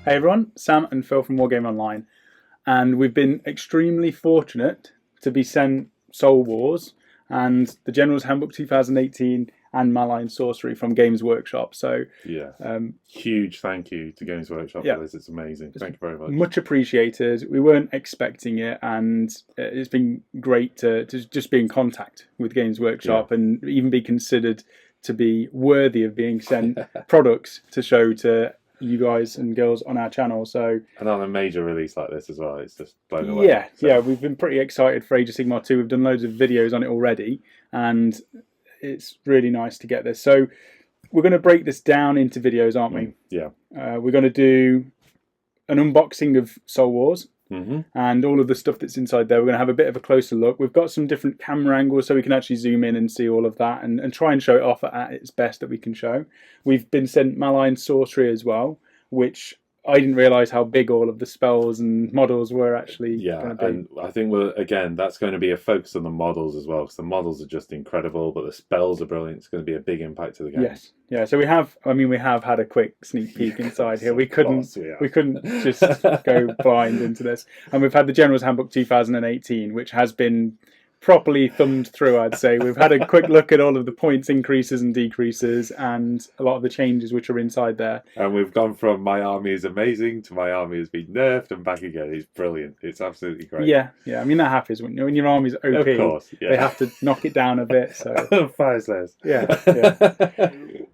Hey everyone, Sam and Phil from WargamerOnline, and we've been extremely fortunate to be sent Soul Wars and the General's Handbook 2018 and Malign Sorcery from Games Workshop. So yeah, huge thank you to Games Workshop for this. It's amazing. Thank you very much. Much appreciated. We weren't expecting it, and it's been great to just be in contact with Games Workshop and even be considered to be worthy of being sent products to show to you guys and girls on our channel. So, and on a major release like this as well, it's just blown away. Yeah, we've been pretty excited for Age of Sigmar 2. We've done loads of videos on it already, and it's really nice to get this. So we're going to break this down into videos, aren't we? Yeah. We're going to do an unboxing of Soul Wars. And all of the stuff that's inside there. We're going to have a bit of a closer look. We've got some different camera angles so we can actually zoom in and see all of that and try and show it off at its best that we can show. We've been sent Malign Sorcery as well, which I didn't realise how big all of the spells and models were actually. Yeah, and I think that's going to be a focus on the models as well, because the models are just incredible, but the spells are brilliant. It's going to be a big impact to the game. Yes, yeah. So we have had a quick sneak peek inside here. We couldn't just go blind into this, and we've had the General's Handbook 2018, which has been properly thumbed through, I'd say. We've had a quick look at all of the points increases and decreases and a lot of the changes which are inside there. And we've gone from my army is amazing to my army has been nerfed and back again. It's brilliant. It's absolutely great. Yeah. I mean, that happens when your army's OP. Of course, they have to knock it down a bit. So Fire Slayers. Yeah.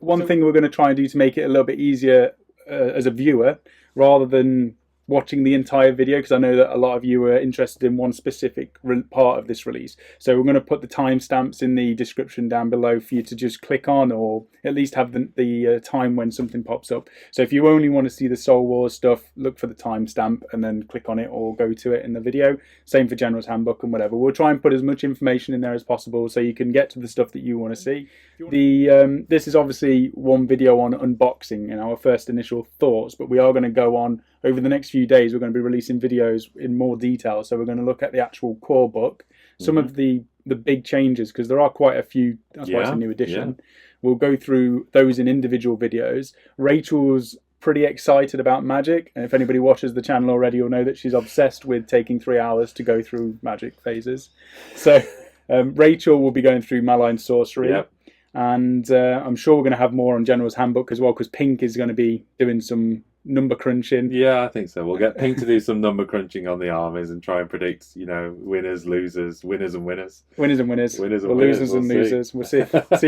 One thing we're going to try and do to make it a little bit easier as a viewer, rather than watching the entire video, because I know that a lot of you are interested in one specific part of this release. So we're going to put the timestamps in the description down below for you to just click on, or at least have the time when something pops up. So if you only want to see the Soul Wars stuff, look for the timestamp and then click on it or go to it in the video. Same for General's Handbook and whatever. We'll try and put as much information in there as possible so you can get to the stuff that you want to see. This is obviously one video on unboxing and our first initial thoughts, but we are going to go on over the next few days. We're going to be releasing videos in more detail. So we're going to look at the actual core book, some of the big changes, because there are quite a few. That's why it's a new edition. We'll go through those in individual videos. Rachel's pretty excited about Magic, and if anybody watches the channel already, you'll know that she's obsessed with taking 3 hours to go through Magic phases. So Rachel will be going through Malign Sorcery. And I'm sure we're going to have more on General's Handbook as well, because Pink is going to be doing some number crunching. Yeah, I think so. We'll get Pink to do some number crunching on the armies and try and predict, winners, losers, winners and winners. Winners and winners. Losers and losers. We'll see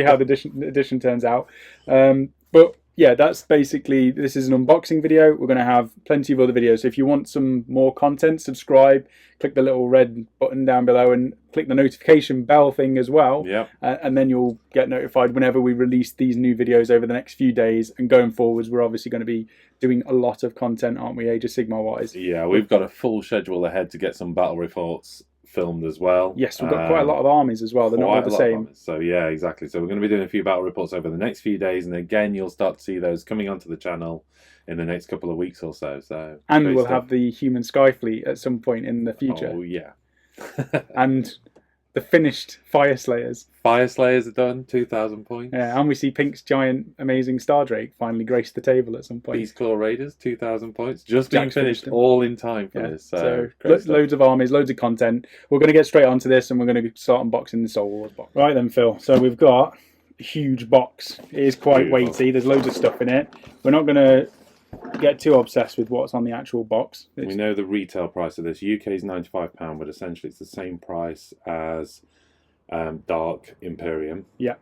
how the edition turns out. But yeah, that's basically, this is an unboxing video. We're going to have plenty of other videos. So if you want some more content, subscribe, click the little red button down below and click the notification bell thing as well. And then you'll get notified whenever we release these new videos over the next few days. And going forwards, we're obviously going to be doing a lot of content, aren't we, Age of Sigmar wise? Yeah, we've got a full schedule ahead to get some battle reports filmed as well. Yes, we've got quite a lot of armies as well. They're not all the same. So yeah, exactly. So we're going to be doing a few battle reports over the next few days, and again, you'll start to see those coming onto the channel in the next couple of weeks or so. And we'll have the human sky fleet at some point in the future. Oh yeah. And the finished Fire Slayers. Fire Slayers are done, 2,000 points. Yeah, and we see Pink's giant, amazing Star Drake finally grace the table at some point. Beast Claw Raiders, 2,000 points. Just being finished all in time for this. So loads of armies, loads of content. We're going to get straight onto this, and we're going to start unboxing the Soul Wars box. Right then, Phil. So we've got a huge box. It is quite weighty. There's loads of stuff in it. We're not going to get too obsessed with what's on the actual box. We know the retail price of this. UK is £95, but essentially it's the same price as Dark Imperium. Yeah.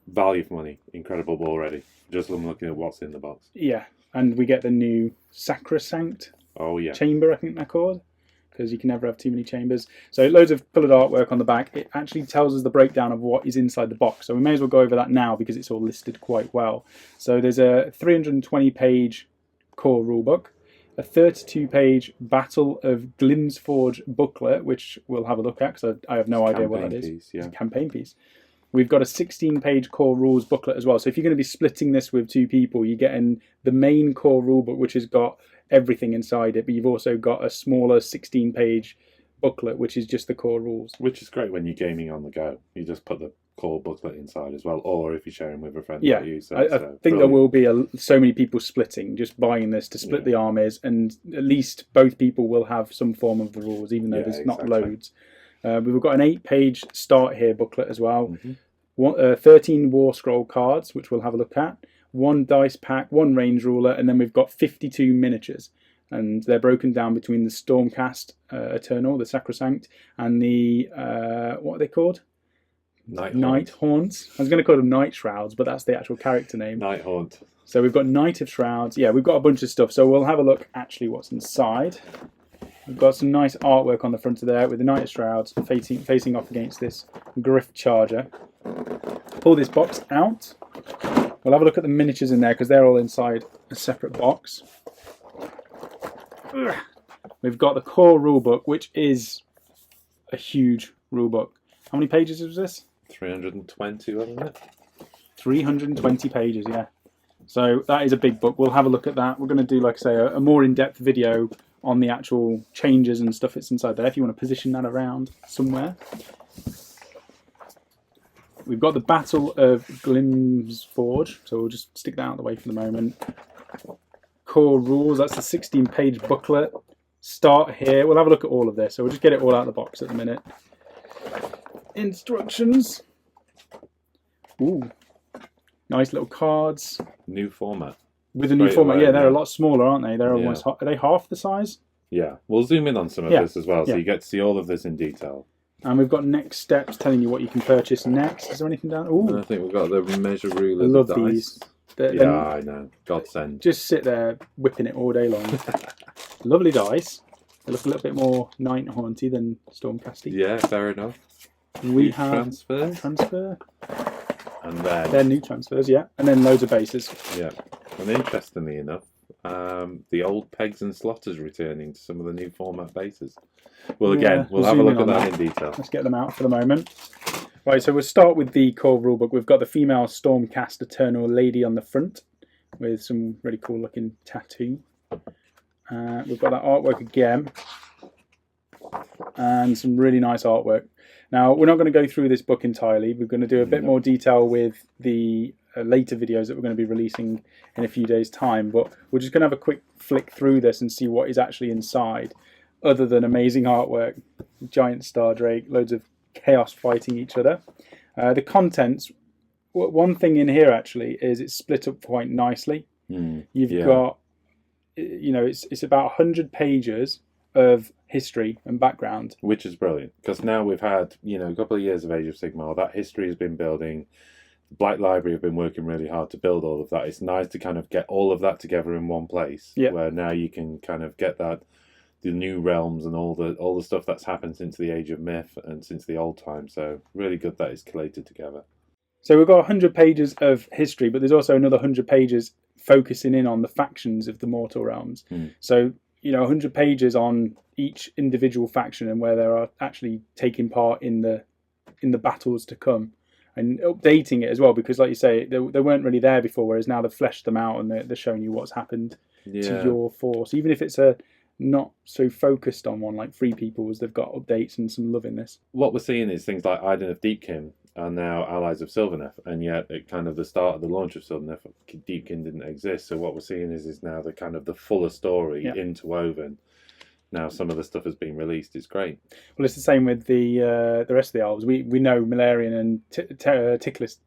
Value for money. Incredible already. Just looking at what's in the box. Yeah. And we get the new Sacrosanct chamber, I think they're called, because you can never have too many chambers. So loads of coloured artwork on the back. It actually tells us the breakdown of what is inside the box. So we may as well go over that now because it's all listed quite well. So there's a 320-page core rulebook, a 32-page Battle of Glimsforge booklet, which we'll have a look at because I have no idea what that is. It's a campaign piece. We've got a 16-page core rules booklet as well. So if you're going to be splitting this with 2 people, you're getting the main core rulebook, which has got everything inside it, but you've also got a smaller 16-page booklet, which is just the core rules. Which is great when you're gaming on the go. You just put the core booklet inside as well, or if you're sharing with a friend Yeah, like you. So, I so think there will be so many people splitting, just buying this to split the armies, and at least both people will have some form of the rules, even though there's not loads. We've got an 8-page start here booklet as well. 13 war scroll cards, which we'll have a look at. 1 dice pack, 1 range ruler, and then we've got 52 miniatures. And they're broken down between the Stormcast Eternal, the Sacrosanct, and the, what are they called? Night Haunts. I was going to call them Night Shrouds, but that's the actual character name. Night Haunt. So we've got Knight of Shrouds. Yeah, we've got a bunch of stuff. So we'll have a look actually what's inside. We've got some nice artwork on the front of there with the Knight of Shrouds facing off against this Griff Charger. Pull this box out. We'll have a look at the miniatures in there because they're all inside a separate box. We've got the core rulebook, which is a huge rulebook. How many pages is this? 320, wasn't it? 320 pages, yeah. So that is a big book. We'll have a look at that. We're going to do, like I say, a more in-depth video on the actual changes and stuff that's inside there, if you want to position that around somewhere. We've got the Battle of Glim's Forge, so we'll just stick that out of the way for the moment. Core rules, that's a 16-page booklet. Start here. We'll have a look at all of this, so we'll just get it all out of the box at the minute. Instructions. Ooh, nice little cards. New format. With a new format, yeah, they're a lot smaller, aren't they? They're almost, are they half the size? Yeah, we'll zoom in on some of this as well, so you get to see all of this in detail. And we've got next steps telling you what you can purchase next. Is there anything down? Ooh. And I think we've got the measure ruler. I love the these. Yeah, I know. Godsend. Just sit there whipping it all day long. Lovely dice. They look a little bit more Night Haunty than Stormcasty. Yeah, fair enough. We have transfer. And then they're new transfers, yeah. And then loads of bases. Yeah. And interestingly enough, the old pegs and slotters returning to some of the new format bases. Well, again, we'll have a look at that in detail. Let's get them out for the moment. Right, so we'll start with the core rulebook. We've got the female Stormcast Eternal Lady on the front with some really cool looking tattoo. We've got that artwork again and some really nice artwork. Now, we're not going to go through this book entirely. We're going to do a bit more detail with the later videos that we're going to be releasing in a few days' time, but we're just going to have a quick flick through this and see what is actually inside, other than amazing artwork, giant star drake, loads of chaos fighting each other. The contents, one thing in here actually is it's split up quite nicely. You've got, you know, it's about 100 pages of history and background, which is brilliant because now we've had, you know, a couple of years of Age of Sigmar. That history has been building. Black Library have been working really hard to build all of that. It's nice to kind of get all of that together in one place, where now you can kind of get that, the new realms and all the stuff that's happened since the Age of Myth and since the old time. So really good that it's collated together. So we've got 100 pages of history, but there's also another 100 pages focusing in on the factions of the mortal realms. So, you know, 100 pages on each individual faction and where they are actually taking part in the battles to come, and updating it as well, because like you say, they weren't really there before, whereas now they've fleshed them out and they're showing you what's happened to your force. Even if it's a not so focused on one like Free People's, they've got updates and some love in this. What we're seeing is things like Iden of Deepkin are now allies of Sylvaneth, and yet at kind of the start of the launch of Sylvaneth, Deepkin didn't exist. So what we're seeing is now the kind of the fuller story interwoven. Now some of the stuff has been released. It's great. Well, it's the same with the rest of the elves. We know Malarian and Teclis.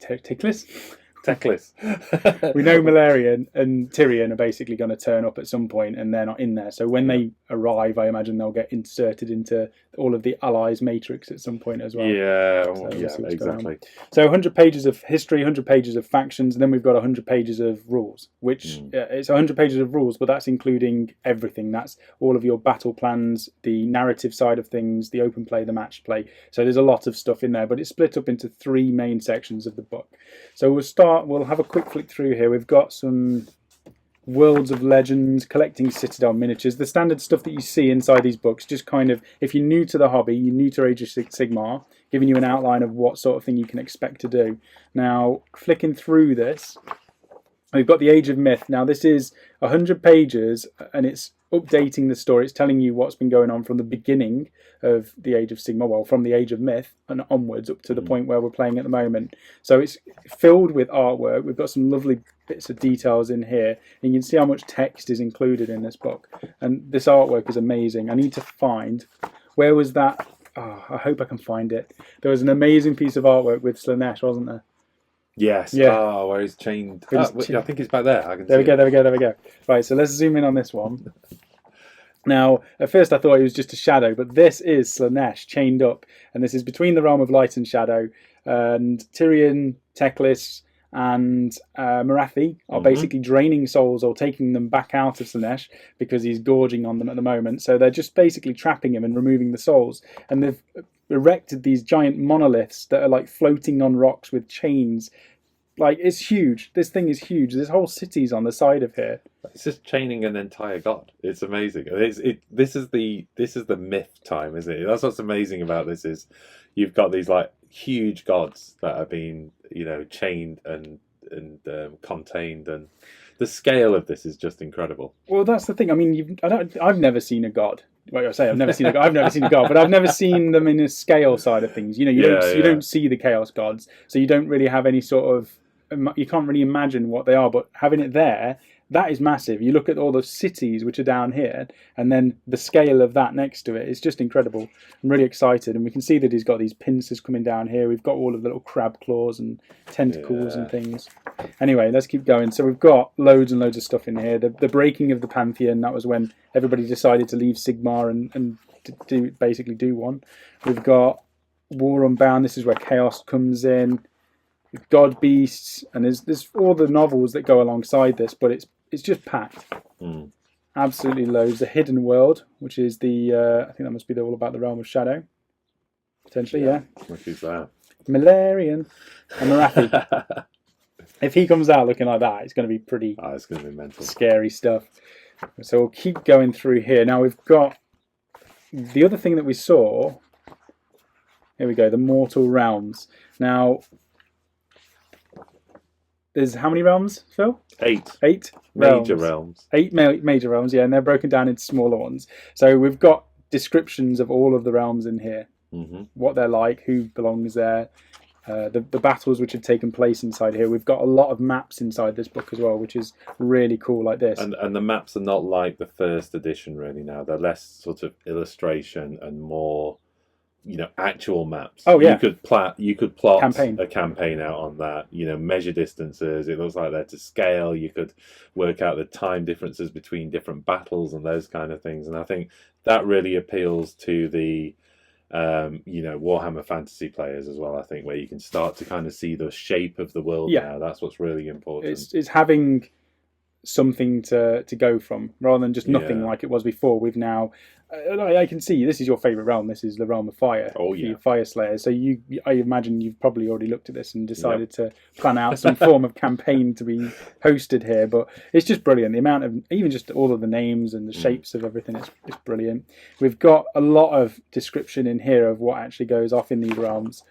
We know Malarian and Tyrion are basically going to turn up at some point, and they're not in there. So when they arrive, I imagine they'll get inserted into all of the allies matrix at some point as well. Exactly. So 100 pages of history, 100 pages of factions, and then we've got 100 pages of rules, which it's 100 pages of rules, but that's including everything. That's all of your battle plans, the narrative side of things, the open play, the match play. So there's a lot of stuff in there, but it's split up into 3 main sections of the book. So we'll have a quick flick through here. We've got some Worlds of Legends, collecting Citadel miniatures, the standard stuff that you see inside these books, just kind of, if you're new to the hobby, you're new to Age of Sigmar, giving you an outline of what sort of thing you can expect to do. Now, flicking through this, we've got the Age of Myth. Now, this is 100 pages, and it's updating the story. It's telling you what's been going on from the beginning of the Age of Sigmar, well, from the Age of Myth and onwards up to the point where we're playing at the moment. So it's filled with artwork. We've got some lovely bits of details in here, and you can see how much text is included in this book. And this artwork is amazing. I need to find, where was that? Oh, I hope I can find it. There was an amazing piece of artwork with Slaanesh, wasn't there? Yes. Yeah. Oh, where he's chained. I think it's back there. I can there see we go. There we go. Right, so let's zoom in on this one. Now, at first I thought it was just a shadow, but this is Slaanesh chained up, and this is between the realm of light and shadow. And Tyrion, Teclis, and Marathi are basically draining souls or taking them back out of Slaanesh because he's gorging on them at the moment. So they're just basically trapping him and removing the souls. And they've erected these giant monoliths that are like floating on rocks with chains. Like, it's huge. This thing is huge. There's whole cities on the side of here. It's just chaining an entire god. It's amazing. This is the myth time, isn't it? That's what's amazing about this is you've got these like huge gods that are being chained and contained, and the scale of this is just incredible. Well, that's the thing. I mean, I've never seen a god. Like I say, I've never seen a god. I've never seen a god, but I've never seen them in a scale side of things. You don't see the chaos gods, so you don't really have any sort of. You can't really imagine what they are, but having it there, that is massive. You look at all the cities which are down here, and then the scale of that next to it, it's just incredible. I'm really excited, and we can see that he's got these pincers coming down here. We've got all of the little crab claws and tentacles and things. Anyway, let's keep going. So we've got loads and loads of stuff in here. The breaking of the Pantheon, that was when everybody decided to leave Sigmar and basically do one. We've got War Unbound. This is where chaos comes in. God Beasts, and there's all the novels that go alongside this, but it's just packed. Absolutely loads. The Hidden World, which is the I think that must be all about the realm of shadow, potentially. Yeah. Which is that? Malarian and Marathi. If he comes out looking like that, it's going to be pretty. Oh, it's going to be mental. Scary stuff. So we'll keep going through here. Now we've got the other thing that we saw. Here we go. The Mortal Realms. Now. There's how many realms, Phil? 8. 8 major realms. 8 major realms, yeah, and they're broken down into smaller ones. So we've got descriptions of all of the realms in here, what they're like, who belongs there, the battles which have taken place inside here. We've got a lot of maps inside this book as well, which is really cool, like this. And the maps are not like the first edition, really. Now they're less sort of illustration and more. Actual maps. Oh yeah. You could plot campaign. A campaign out on that. Measure distances. It looks like they're to scale. You could work out the time differences between different battles and those kind of things. And I think that really appeals to the Warhammer Fantasy players as well. I think where you can start to kind of see the shape of the world now. That's what's really important. It's having something to go from rather than just nothing like it was before. We've now. I can see this is your favourite realm. This is the realm of fire. Oh yeah, Fire Slayers. So I imagine you've probably already looked at this and decided to plan out some form of campaign to be hosted here. But it's just brilliant. The amount of even just all of the names and the shapes of everything. It's brilliant. We've got a lot of description in here of what actually goes off in these realms.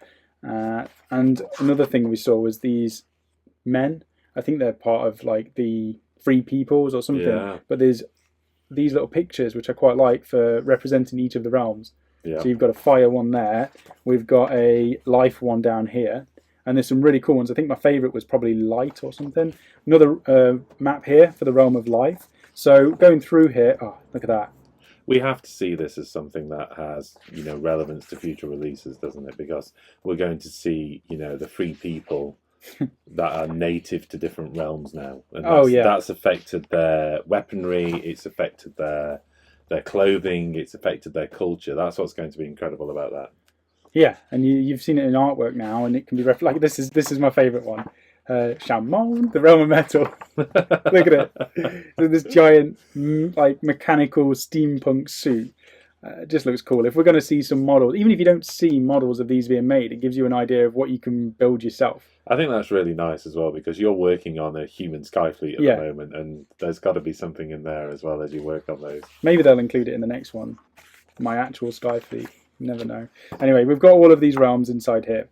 And another thing we saw was these men. I think they're part of like the Free Peoples or something. Yeah. But there's these little pictures which I quite like for representing each of the realms. So you've got a fire one there, we've got a life one down here, and there's some really cool ones. I think my favourite was probably light or something. Another map here for the realm of life. So going through here, look at that. We have to see this as something that has relevance to future releases, doesn't it? Because we're going to see the Free People that are native to different realms now, and that's affected their weaponry, it's affected their clothing, it's affected their culture. That's what's going to be incredible about that. Yeah, and you've seen it in artwork now, and it can be like this is my favourite one. Shaman, the realm of metal. Look at it. So this giant like mechanical steampunk suit. It just looks cool. If we're going to see some models, even if you don't see models of these being made, it gives you an idea of what you can build yourself. I think that's really nice as well, because you're working on a human Skyfleet at the moment, and there's got to be something in there as well as you work on those. Maybe they'll include it in the next one. My actual Skyfleet. You never know. Anyway, we've got all of these realms inside here.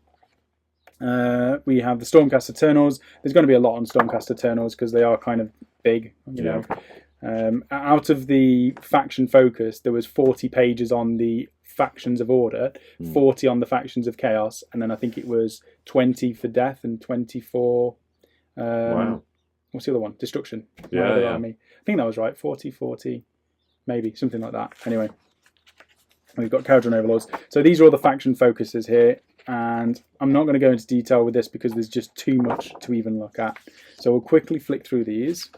We have the Stormcast Eternals. There's going to be a lot on Stormcast Eternals because they are kind of big, you know. Out of the faction focus, there was 40 pages on the factions of order, 40 on the factions of chaos, and then I think it was 20 for death and 24. Wow. What's the other one? Destruction. Yeah. Army. I think that was right. 40, maybe something like that. Anyway, we've got Kharadron Overlords. So these are all the faction focuses here, and I'm not going to go into detail with this because there's just too much to even look at. So we'll quickly flick through these.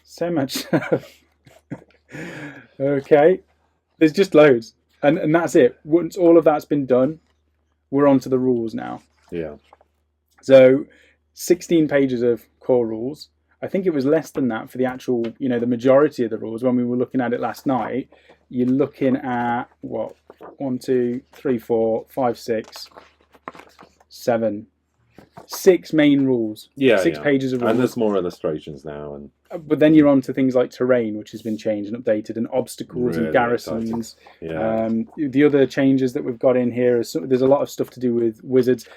So much. Okay, there's just loads, and that's it. Once all of that's been done, we're on to the rules now. Yeah. So 16 pages of core rules. I think it was less than that for the actual, the majority of the rules. When we were looking at it last night, you're looking at what? 1, 2, 3, 4, 5, 6, 7. 6 main rules. Yeah, 6 pages of rules. And there's more illustrations now. And but then you're on to things like terrain, which has been changed and updated, and obstacles really and garrisons. Exciting. Yeah. The other changes that we've got in here is there's a lot of stuff to do with wizards.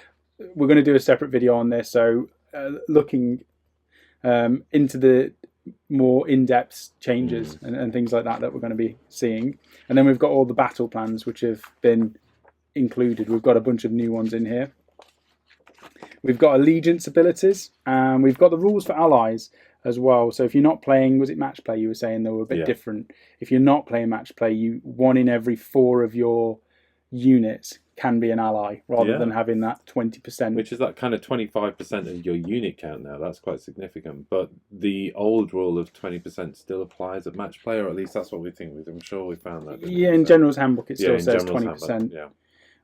We're going to do a separate video on this, so looking into the more in-depth changes and things like that we're going to be seeing. And then we've got all the battle plans which have been included. We've got a bunch of new ones in here. We've got allegiance abilities, and we've got the rules for allies as well. So if you're not playing, was it match play? You were saying they were a bit different. If you're not playing match play, 1 in every 4 of your units can be an ally, rather than having that 20%. Which is that kind of 25% of your unit count now. That's quite significant. But the old rule of 20% still applies at match play, or at least that's what we think. I'm sure we found that. Yeah, in General's Handbook it still says 20%. Handbook, yeah.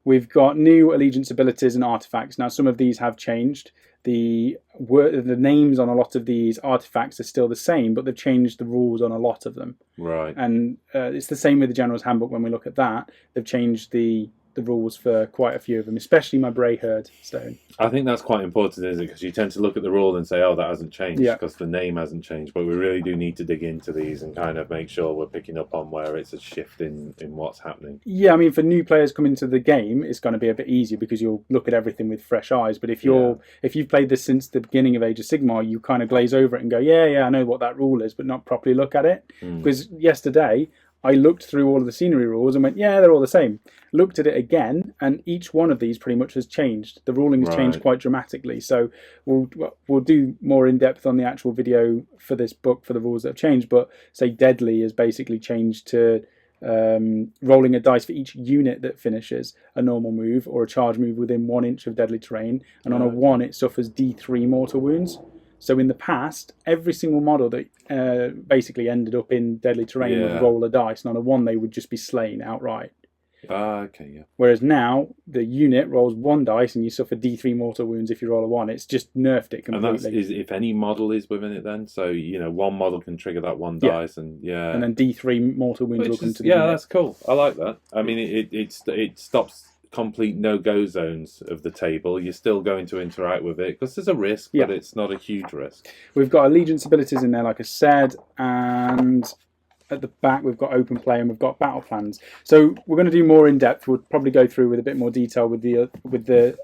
We've got new allegiance abilities and artifacts. Now, some of these have changed. The names on a lot of these artifacts are still the same, but they've changed the rules on a lot of them. Right. And it's the same with the General's Handbook. When we look at that, they've changed the rules for quite a few of them, especially my Bray Herd Stone. I think that's quite important, isn't it? Because you tend to look at the rule and say, oh, that hasn't changed because the name hasn't changed. But we really do need to dig into these and kind of make sure we're picking up on where it's a shift in what's happening. Yeah, I mean, for new players coming to the game, it's going to be a bit easier because you'll look at everything with fresh eyes. But if you've played this since the beginning of Age of Sigmar, you kind of glaze over it and go, yeah, I know what that rule is, but not properly look at it. Because yesterday, I looked through all of the scenery rules and went, yeah, they're all the same. Looked at it again, and each one of these pretty much has changed. The ruling has changed quite dramatically. So we'll do more in depth on the actual video for this book for the rules that have changed. But say Deadly has basically changed to rolling a dice for each unit that finishes a normal move or a charge move within 1 inch of deadly terrain, and on a 1 it suffers D3 mortal wounds. So in the past, every single model that basically ended up in deadly terrain would roll a dice, and on a 1 they would just be slain outright. Okay, yeah. Whereas now, the unit rolls 1 dice and you suffer D3 mortal wounds if you roll a 1. It's just nerfed it completely. And that's if any model is within it then? So, 1 model can trigger that 1 dice and And then D3 mortal wounds will come to the unit. that's cool. I like that. I mean, it stops complete no-go zones of the table. You're still going to interact with it because there's a risk, but it's not a huge risk. We've got allegiance abilities in there, like I said, and at the back we've got open play and we've got battle plans. So we're going to do more in depth. We'll probably go through with a bit more detail with the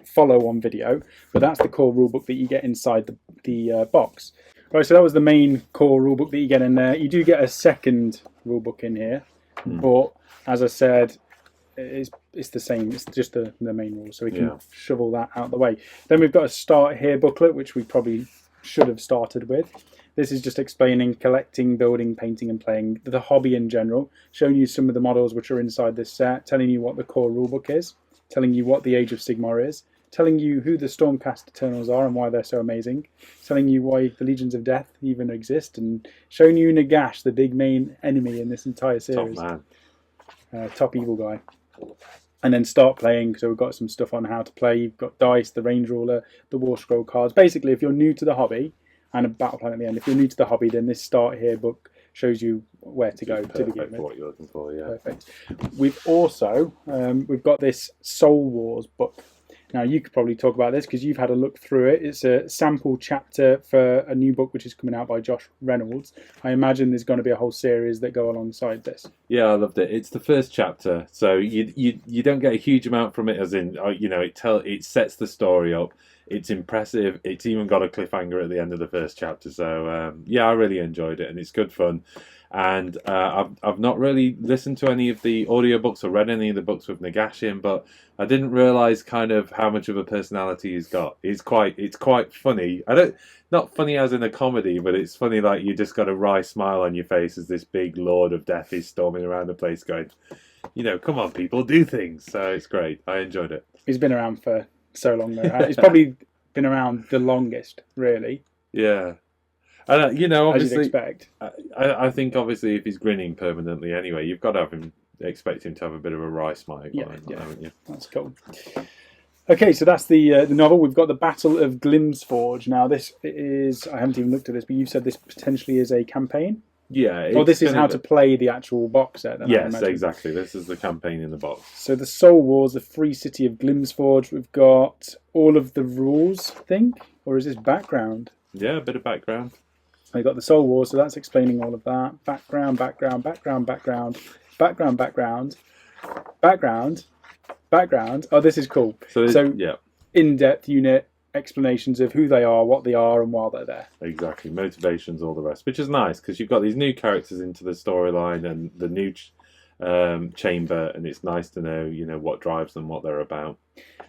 follow-on video, but that's the core rulebook that you get inside the box. Right, so that was the main core rulebook that you get in there. You do get a second rulebook in here, but as I said, it's the same. It's just the main rules, so we can shovel that out of the way. Then we've got a start here booklet, which we probably should have started with. This is just explaining collecting, building, painting and playing, the hobby in general, showing you some of the models which are inside this set, telling you what the core rulebook is, telling you what the Age of Sigmar is, telling you who the Stormcast Eternals are and why they're so amazing, telling you why the Legions of Death even exist, and showing you Nagash, the big main enemy in this entire series. Top man. Top evil guy. And then start playing, so we've got some stuff on how to play. You've got dice, the range ruler, the war scroll cards. Basically, if you're new to the hobby, and a battle plan at the end, if you're new to the hobby, then this start here book shows you where to go to begin with. For what you're looking for, yeah. Perfect. We've also we've got this Soul Wars book. Now, you could probably talk about this because you've had a look through it. It's a sample chapter for a new book which is coming out by Josh Reynolds. I imagine there's going to be a whole series that go alongside this. Yeah, I loved it. It's the first chapter, so you don't get a huge amount from it, as in, you know, it sets the story up. It's impressive. It's even got a cliffhanger at the end of the first chapter. So yeah, I really enjoyed it, and it's good fun. And I've not really listened to any of the audiobooks or read any of the books with Nagashim, but I didn't realise kind of how much of a personality he's got. It's quite funny. Not funny as in a comedy, but it's funny like you just got a wry smile on your face as this big Lord of Death is storming around the place going, you know, come on people, do things. So it's great. I enjoyed it. He's been around for so long though. He's probably been around the longest, really. Yeah. And, you know, obviously, as you'd expect. I think obviously if he's grinning permanently anyway, you've got to expect him to have a bit of a wry smile. Yeah, that's cool. Okay, so that's the novel. We've got the Battle of Glimsforge. Now, this is, I haven't even looked at this, but you've said this potentially is a campaign? Yeah. Or this is how to play the actual box set. Then, yes, exactly. This is the campaign in the box. So the Soul Wars, the free city of Glimsforge. We've got all of the rules, I think? Or is this background? Yeah, a bit of background. We've got the Soul Wars, so that's explaining all of that. Background. Oh, this is cool. So yeah. In-depth unit explanations of who they are, what they are, and why they're there. Exactly. Motivations, all the rest, which is nice because you've got these new characters into the storyline and the new chamber, and it's nice to know, you know, what drives them, what they're about.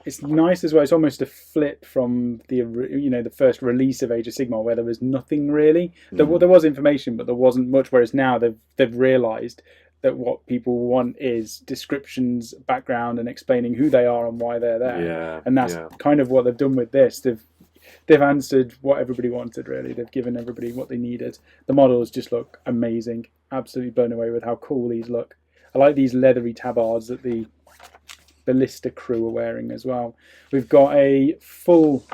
It's nice as well. It's almost a flip from the first release of Age of Sigmar, where there was nothing really. There was information, but there wasn't much. Whereas now they've realised that what people want is descriptions, background, and explaining who they are and why they're there. Yeah, and that's kind of what they've done with this. They've answered what everybody wanted. Really, they've given everybody what they needed. The models just look amazing. Absolutely blown away with how cool these look. I like these leathery tabards that the Ballista crew are wearing as well. We've got a full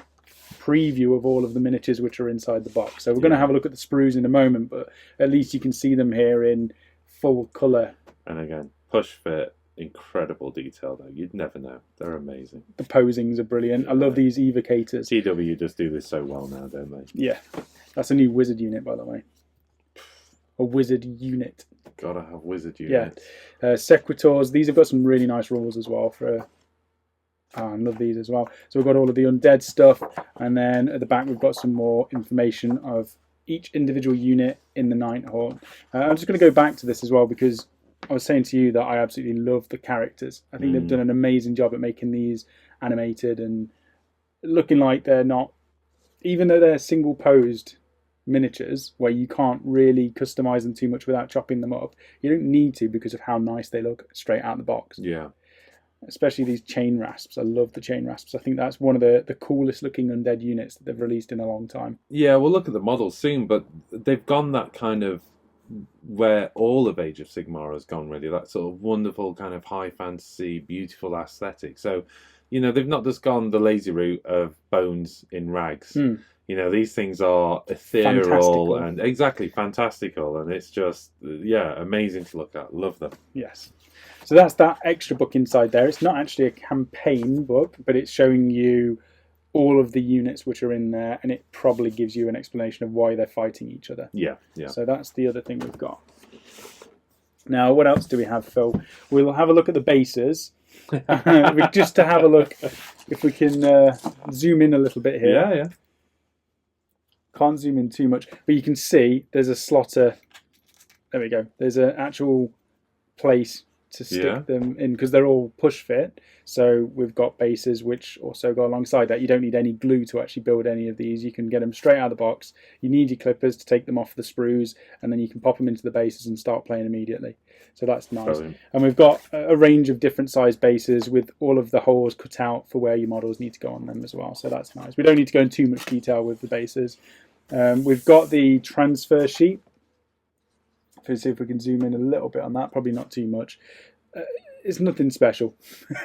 preview of all of the miniatures which are inside the box. So we're going to have a look at the sprues in a moment, but at least you can see them here in full colour. And again, push fit, incredible detail though. You'd never know. They're amazing. The posings are brilliant. I love these evocators. TW just do this so well now, don't they? Yeah. That's a new wizard unit, by the way. A wizard unit. Gotta have wizard units. Yeah. Sequitors. These have got some really nice rules as well. I love these as well. So we've got all of the undead stuff, and then at the back we've got some more information of each individual unit in the Nighthawk. I'm just going to go back to this as well because I was saying to you that I absolutely love the characters. I think they've done an amazing job at making these animated and looking like they're not, even though they're single posed miniatures where you can't really customize them too much without chopping them up. You don't need to because of how nice they look straight out of the box. Yeah. Especially these chain rasps. I love the chain rasps. I think that's one of the coolest looking undead units that they've released in a long time. Yeah, we'll look at the models soon, but they've gone that kind of where all of Age of Sigmar has gone, really. That sort of wonderful kind of high fantasy, beautiful aesthetic. So, you know, they've not just gone the lazy route of bones in rags. You know, these things are ethereal and exactly fantastical, and it's just, amazing to look at. Love them. Yes. So that's that extra book inside there. It's not actually a campaign book, but it's showing you all of the units which are in there, and it probably gives you an explanation of why they're fighting each other. Yeah. So that's the other thing we've got. Now, what else do we have, Phil? We'll have a look at the bases. Just to have a look, if we can zoom in a little bit here. Yeah. Can't zoom in too much, but you can see there's a slotter. There we go. There's an actual place to stick them in because they're all push fit. So we've got bases which also go alongside that. You don't need any glue to actually build any of these. You can get them straight out of the box. You need your clippers to take them off the sprues, and then you can pop them into the bases and start playing immediately. So that's nice. Brilliant. And we've got a range of different size bases with all of the holes cut out for where your models need to go on them as well. So that's nice. We don't need to go in too much detail with the bases. We've got the transfer sheet. Let's see if we can zoom in a little bit on that. Probably not too much. It's nothing special.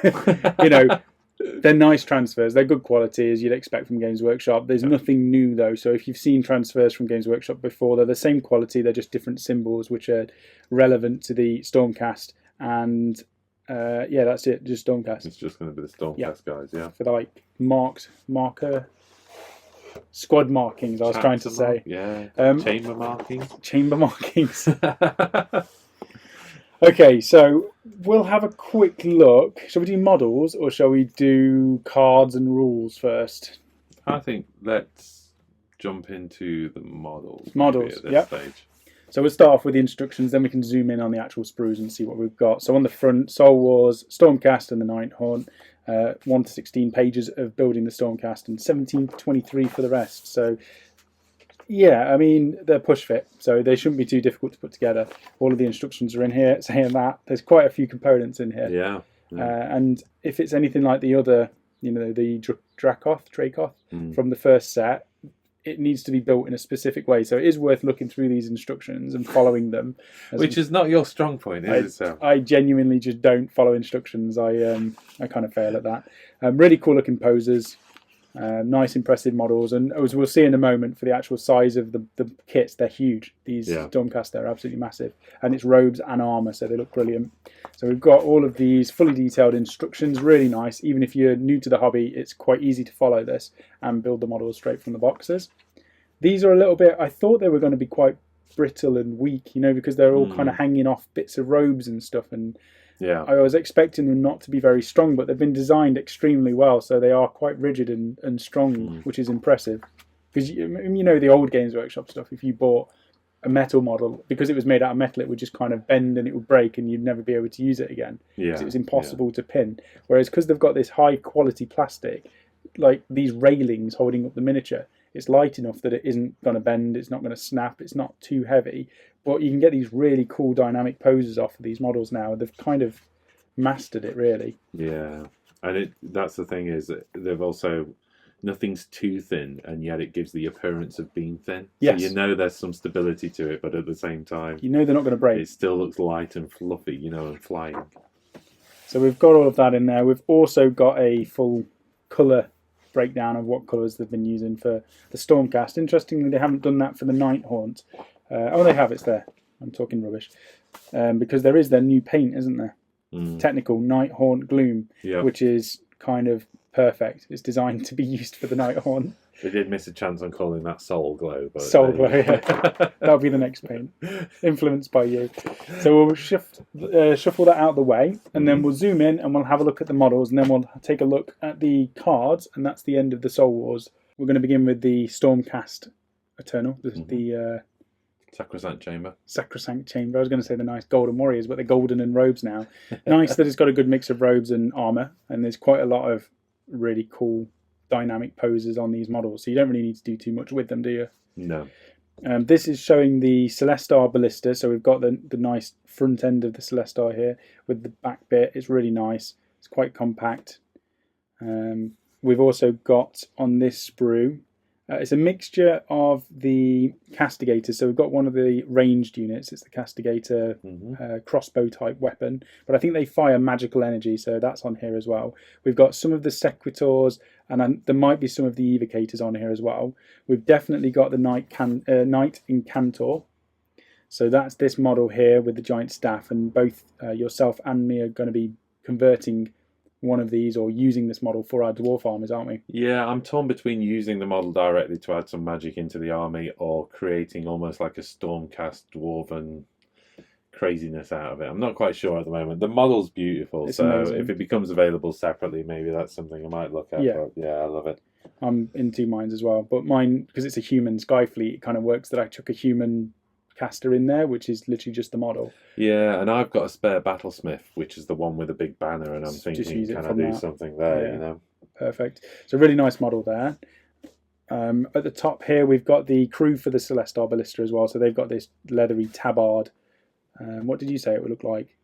You know, they're nice transfers. They're good quality as you'd expect from Games Workshop. There's nothing new though. So if you've seen transfers from Games Workshop before, they're the same quality. They're just different symbols which are relevant to the Stormcast and Yeah, that's it. Just Stormcast. It's just going to be the Stormcast guys, yeah. For the like marker squad markings. I was trying to say. Yeah. Chamber markings. Chamber markings. Okay, so we'll have a quick look. Shall we do models or shall we do cards and rules first? I think let's jump into the models. Models, at this stage. So we'll start off with the instructions, then we can zoom in on the actual sprues and see what we've got. So on the front, Soul Wars, Stormcast and the Nighthaunt. 1 to 16 pages of building the Stormcast and 17 to 23 for the rest. So yeah, I mean, they're push fit, so they shouldn't be too difficult to put together. All of the instructions are in here saying that. There's quite a few components in here. Yeah. And if it's anything like the other, the Dracoth from the first set, it needs to be built in a specific way. So it is worth looking through these instructions and following them. Which is not your strong point, is it, Sam? I genuinely just don't follow instructions. I kind of fail at that. Really cool looking poses. Nice, impressive models, and as we'll see in a moment, for the actual size of the kits, they're huge. These Stormcast, they're absolutely massive, and it's robes and armor, so they look brilliant. So we've got all of these fully detailed instructions, really nice. Even if you're new to the hobby, it's quite easy to follow this and build the models straight from the boxes. These are a little bit, I thought they were going to be quite brittle and weak, because they're all kind of hanging off bits of robes and stuff, and I was expecting them not to be very strong, but they've been designed extremely well, so they are quite rigid and strong, which is impressive. Because the old Games Workshop stuff, if you bought a metal model, because it was made out of metal, it would just kind of bend and it would break and you'd never be able to use it again. Because it was impossible to pin. Whereas because they've got this high quality plastic, like these railings holding up the miniature, it's light enough that it isn't going to bend, it's not going to snap, it's not too heavy. But you can get these really cool dynamic poses off of these models now. They've kind of mastered it, really. Yeah. And that's the thing, is that they've also... Nothing's too thin, and yet it gives the appearance of being thin. Yes. So there's some stability to it, but at the same time... they're not going to break. It still looks light and fluffy, and flying. So we've got all of that in there. We've also got a full colour breakdown of what colours they've been using for the Stormcast. Interestingly, they haven't done that for the Nighthaunt. They have, it's there. I'm talking rubbish. Because there is their new paint, isn't there? Technical Nighthaunt Gloom, which is kind of perfect. It's designed to be used for the Nighthaunt. They did miss a chance on calling that Soul Glow. But Soul Glow, yeah. That'll be the next paint. Influenced by you. So we'll shuffle that out of the way, and then we'll zoom in and we'll have a look at the models, and then we'll take a look at the cards, and that's the end of the Soul Wars. We're going to begin with the Stormcast Eternal, the Sacrosanct Chamber. Sacrosanct Chamber. I was going to say the nice Golden Warriors, but they're golden and robes now. Nice that it's got a good mix of robes and armour, and there's quite a lot of really cool dynamic poses on these models, so you don't really need to do too much with them, do you? No. This is showing the Celestar Ballista, so we've got the nice front end of the Celestar here with the back bit. It's really nice. It's quite compact. We've also got on this sprue, it's a mixture of the Castigator. So we've got one of the ranged units. It's the Castigator crossbow type weapon. But I think they fire magical energy, so that's on here as well. We've got some of the Sequitors, and there might be some of the Evocators on here as well. We've definitely got the knight-incantor. So that's this model here with the giant staff, and both yourself and me are going to be converting one of these or using this model for our dwarf armies, aren't we? Yeah, I'm torn between using the model directly to add some magic into the army or creating almost like a Stormcast dwarven craziness out of it. I'm not quite sure at the moment. The model's beautiful, it's amazing. If it becomes available separately, maybe that's something I might look at. Yeah, but yeah, I love it. I'm in two minds as well, but mine, because it's a human Skyfleet, it kind of works that I chuck a human caster in there, which is literally just the model. Yeah, and I've got a spare battlesmith, which is the one with a big banner, and I'm thinking, can I do something there? Yeah. Perfect. So really nice model there. At the top here, we've got the crew for the Celestar Ballista as well. So they've got this leathery tabard. What did you say it would look like?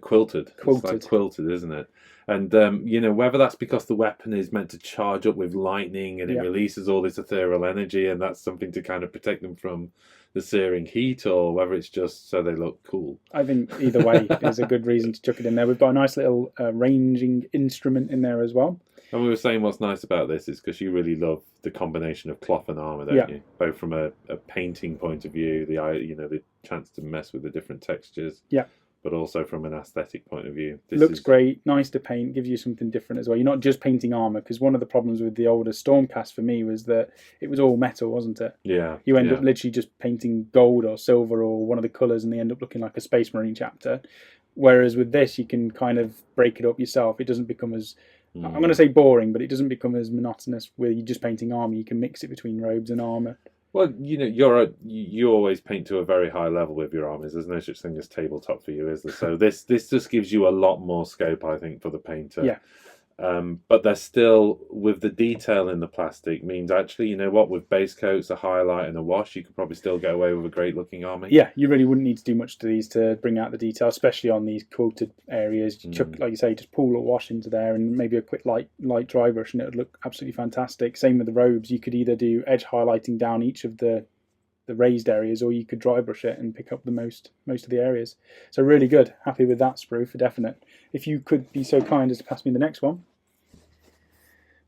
Quilted. It's like quilted, isn't it? And whether that's because the weapon is meant to charge up with lightning and it releases all this ethereal energy, and that's something to kind of protect them from the searing heat, or whether it's just so they look cool. I think either way is a good reason to chuck it in there. We've got a nice little ranging instrument in there as well. And we were saying what's nice about this is because you really love the combination of cloth and armour, don't you? Both from a painting point of view, the chance to mess with the different textures. Yeah. but also from an aesthetic point of view. Looks great, nice to paint, gives you something different as well. You're not just painting armour, because one of the problems with the older Stormcast for me was that it was all metal, wasn't it? Yeah. You end up literally just painting gold or silver or one of the colours, and they end up looking like a Space Marine chapter. Whereas with this, you can kind of break it up yourself. It doesn't become as, I'm going to say boring, but it doesn't become as monotonous where you're just painting armour. You can mix it between robes and armour. Well, you always paint to a very high level with your armies. There's no such thing as tabletop for you, is there? So this just gives you a lot more scope, I think, for the painter. Yeah. But there's still, with the detail in the plastic, means actually, you know what, with base coats, a highlight and a wash, you could probably still get away with a great looking army. Yeah, you really wouldn't need to do much to these to bring out the detail, especially on these quilted areas. You chuck, like you say, just pull a wash into there and maybe a quick light dry brush, and it would look absolutely fantastic. Same with the robes. You could either do edge highlighting down each of the raised areas, or you could dry brush it and pick up the most of the areas. So really good. Happy with that sprue for definite. If you could be so kind as to pass me the next one.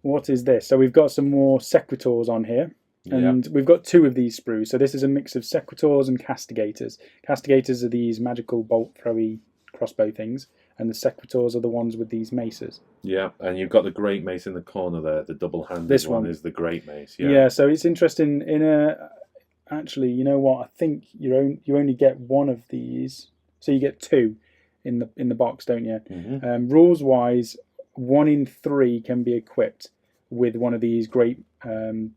What is this? So we've got some more sequitors on here, and we've got 2 of these sprues. So this is a mix of sequitors and castigators. Castigators are these magical bolt throwy crossbow things, and the sequitors are the ones with these maces. Yeah, and you've got the great mace in the corner there. The double-handed this one is the great mace. Yeah, so it's interesting. Actually, you know what? I think you only get 1 of these, so you get 2 in the box, don't you? Rules wise, 1 in 3 can be equipped with one of these great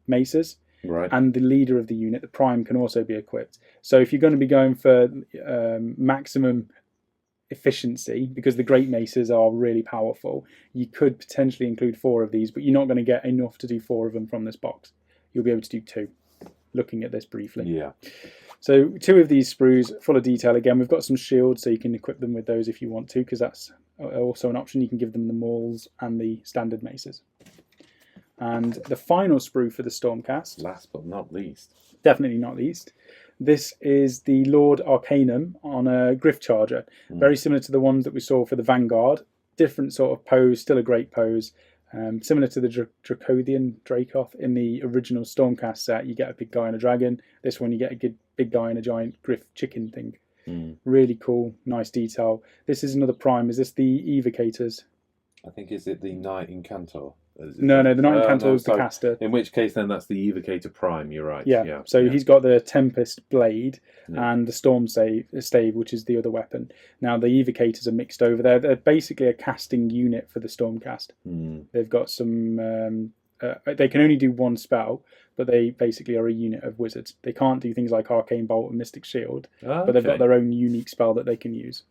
maces, right? And the leader of the unit, the prime, can also be equipped. So if you're going to be going for maximum efficiency, because the great maces are really powerful, you could potentially include 4 of these, but you're not going to get enough to do 4 of them from this box. You'll be able to do 2, looking at this briefly. Yeah. So 2 of these sprues, full of detail again. We've got some shields, so you can equip them with those if you want to, because that's also an option. You can give them the mauls and the standard maces. And the final sprue for the Stormcast, last but not least, definitely not least, this is the Lord-Arcanum on a Griff Charger. Very similar to the ones that we saw for the Vanguard. Different sort of pose, still a great pose. Similar to the Dracodian Dracoth in the original Stormcast set. You get a big guy and a dragon. This one you get a good big guy and a giant Griff chicken thing. Really cool, nice detail. This is another prime. Is this the Evocators? I think, is it the Knight-Incantor? No, the Knight-Incantor is the caster. In which case, then that's the Evocator Prime. You're right. Yeah. So he's got the Tempest blade and the Storm stave, which is the other weapon. Now the Evocators are mixed over there. They're basically a casting unit for the Stormcast. They've got some. They can only do 1 spell, but they basically are a unit of wizards. They can't do things like Arcane Bolt and Mystic Shield, but they've got their own unique spell that they can use.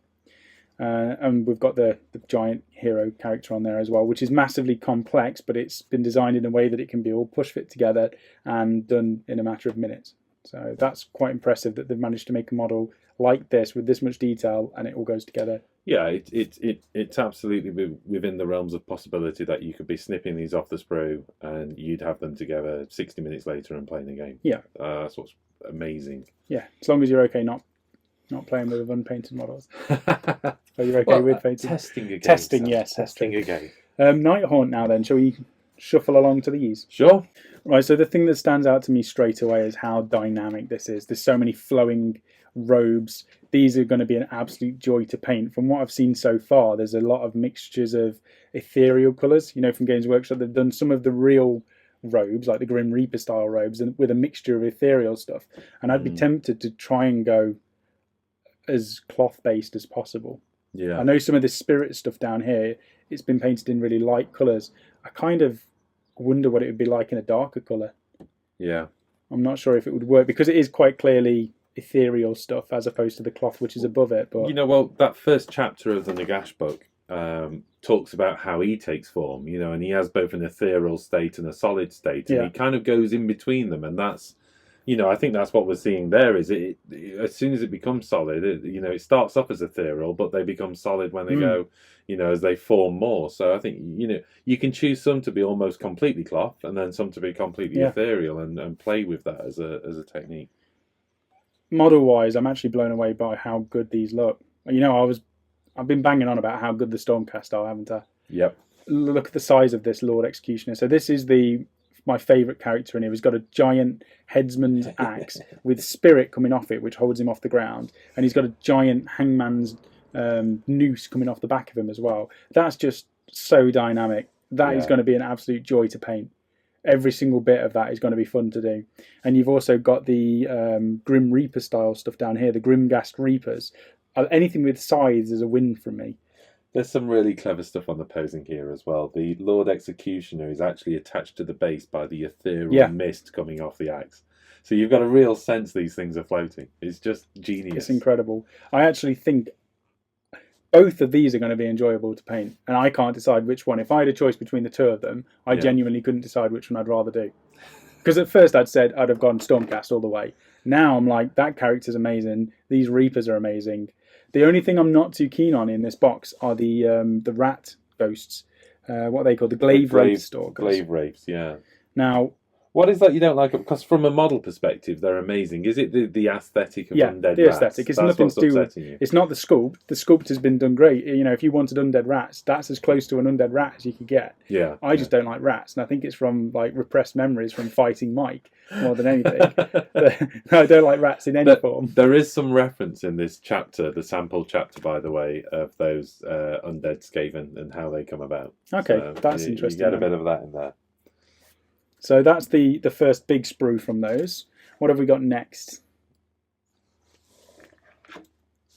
And we've got the giant hero character on there as well, which is massively complex, but it's been designed in a way that it can be all push fit together and done in a matter of minutes. So that's quite impressive that they've managed to make a model like this with this much detail and it all goes together. Yeah, it's absolutely within the realms of possibility that you could be snipping these off the sprue and you'd have them together 60 minutes later and playing the game. Yeah. That's what's amazing. Yeah, as long as you're okay not playing with unpainted models. Are you okay with painted? Testing again. Testing, yes. Testing again. Nighthaunt now then. Shall we shuffle along to these? Sure. Right, so the thing that stands out to me straight away is how dynamic this is. There's so many flowing robes. These are going to be an absolute joy to paint. From what I've seen so far, there's a lot of mixtures of ethereal colours. You know, from Games Workshop, they've done some of the real robes, like the Grim Reaper style robes, and with a mixture of ethereal stuff. And I'd be tempted to try and go as cloth-based as possible. Yeah. I know some of the spirit stuff down here, it's been painted in really light colours. I kind of wonder what it would be like in a darker colour. Yeah. I'm not sure if it would work, because it is quite clearly ethereal stuff as opposed to the cloth which is above it. But well, that first chapter of the Nagash book talks about how he takes form, and he has both an ethereal state and a solid state, and he kind of goes in between them, and that's, I think that's what we're seeing there. Is it as soon as it becomes solid, it starts off as ethereal, but they become solid when they go, as they form more. So I think you can choose some to be almost completely cloth, and then some to be completely ethereal, and play with that as a technique. Model wise, I'm actually blown away by how good these look. I've been banging on about how good the Stormcast are, haven't I? Yep. Look at the size of this Lord Executioner. So this is my favourite character in here. He's got a giant headsman's axe with spirit coming off it, which holds him off the ground, and he's got a giant hangman's noose coming off the back of him as well. That's just so dynamic. That is going to be an absolute joy to paint. Every single bit of that is going to be fun to do. And you've also got the Grim Reaper style stuff down here, the Grimghast Reapers. Anything with scythes is a win from me. There's some really clever stuff on the posing here as well. The Lord Executioner is actually attached to the base by the ethereal mist coming off the axe. So you've got a real sense these things are floating. It's just genius. It's incredible. I actually think both of these are going to be enjoyable to paint, and I can't decide which one. If I had a choice between the two of them, I genuinely couldn't decide which one I'd rather do. Because at first I'd said I'd have gone Stormcast all the way. Now I'm like, that character's amazing. These Reapers are amazing. The only thing I'm not too keen on in this box are the rat ghosts. What are they called? The Glaive Wraith Stalkers. Glaive Wraiths, yeah. Now, what is that you don't like? Because from a model perspective, they're amazing. Is it the aesthetic of undead the rats? aesthetic. It's nothing to do with. It's not the sculpt. The sculpt has been done great. You know, if you wanted undead rats, that's as close to an undead rat as you could get. Yeah. I just don't like rats, and I think it's from like repressed memories from fighting Mike more than anything. I don't like rats in any form. There is some reference in this chapter, the sample chapter, by the way, of those undead Skaven and how they come about. Okay, so that's interesting. You get a bit of that in there. So that's the first big sprue from those. What have we got next?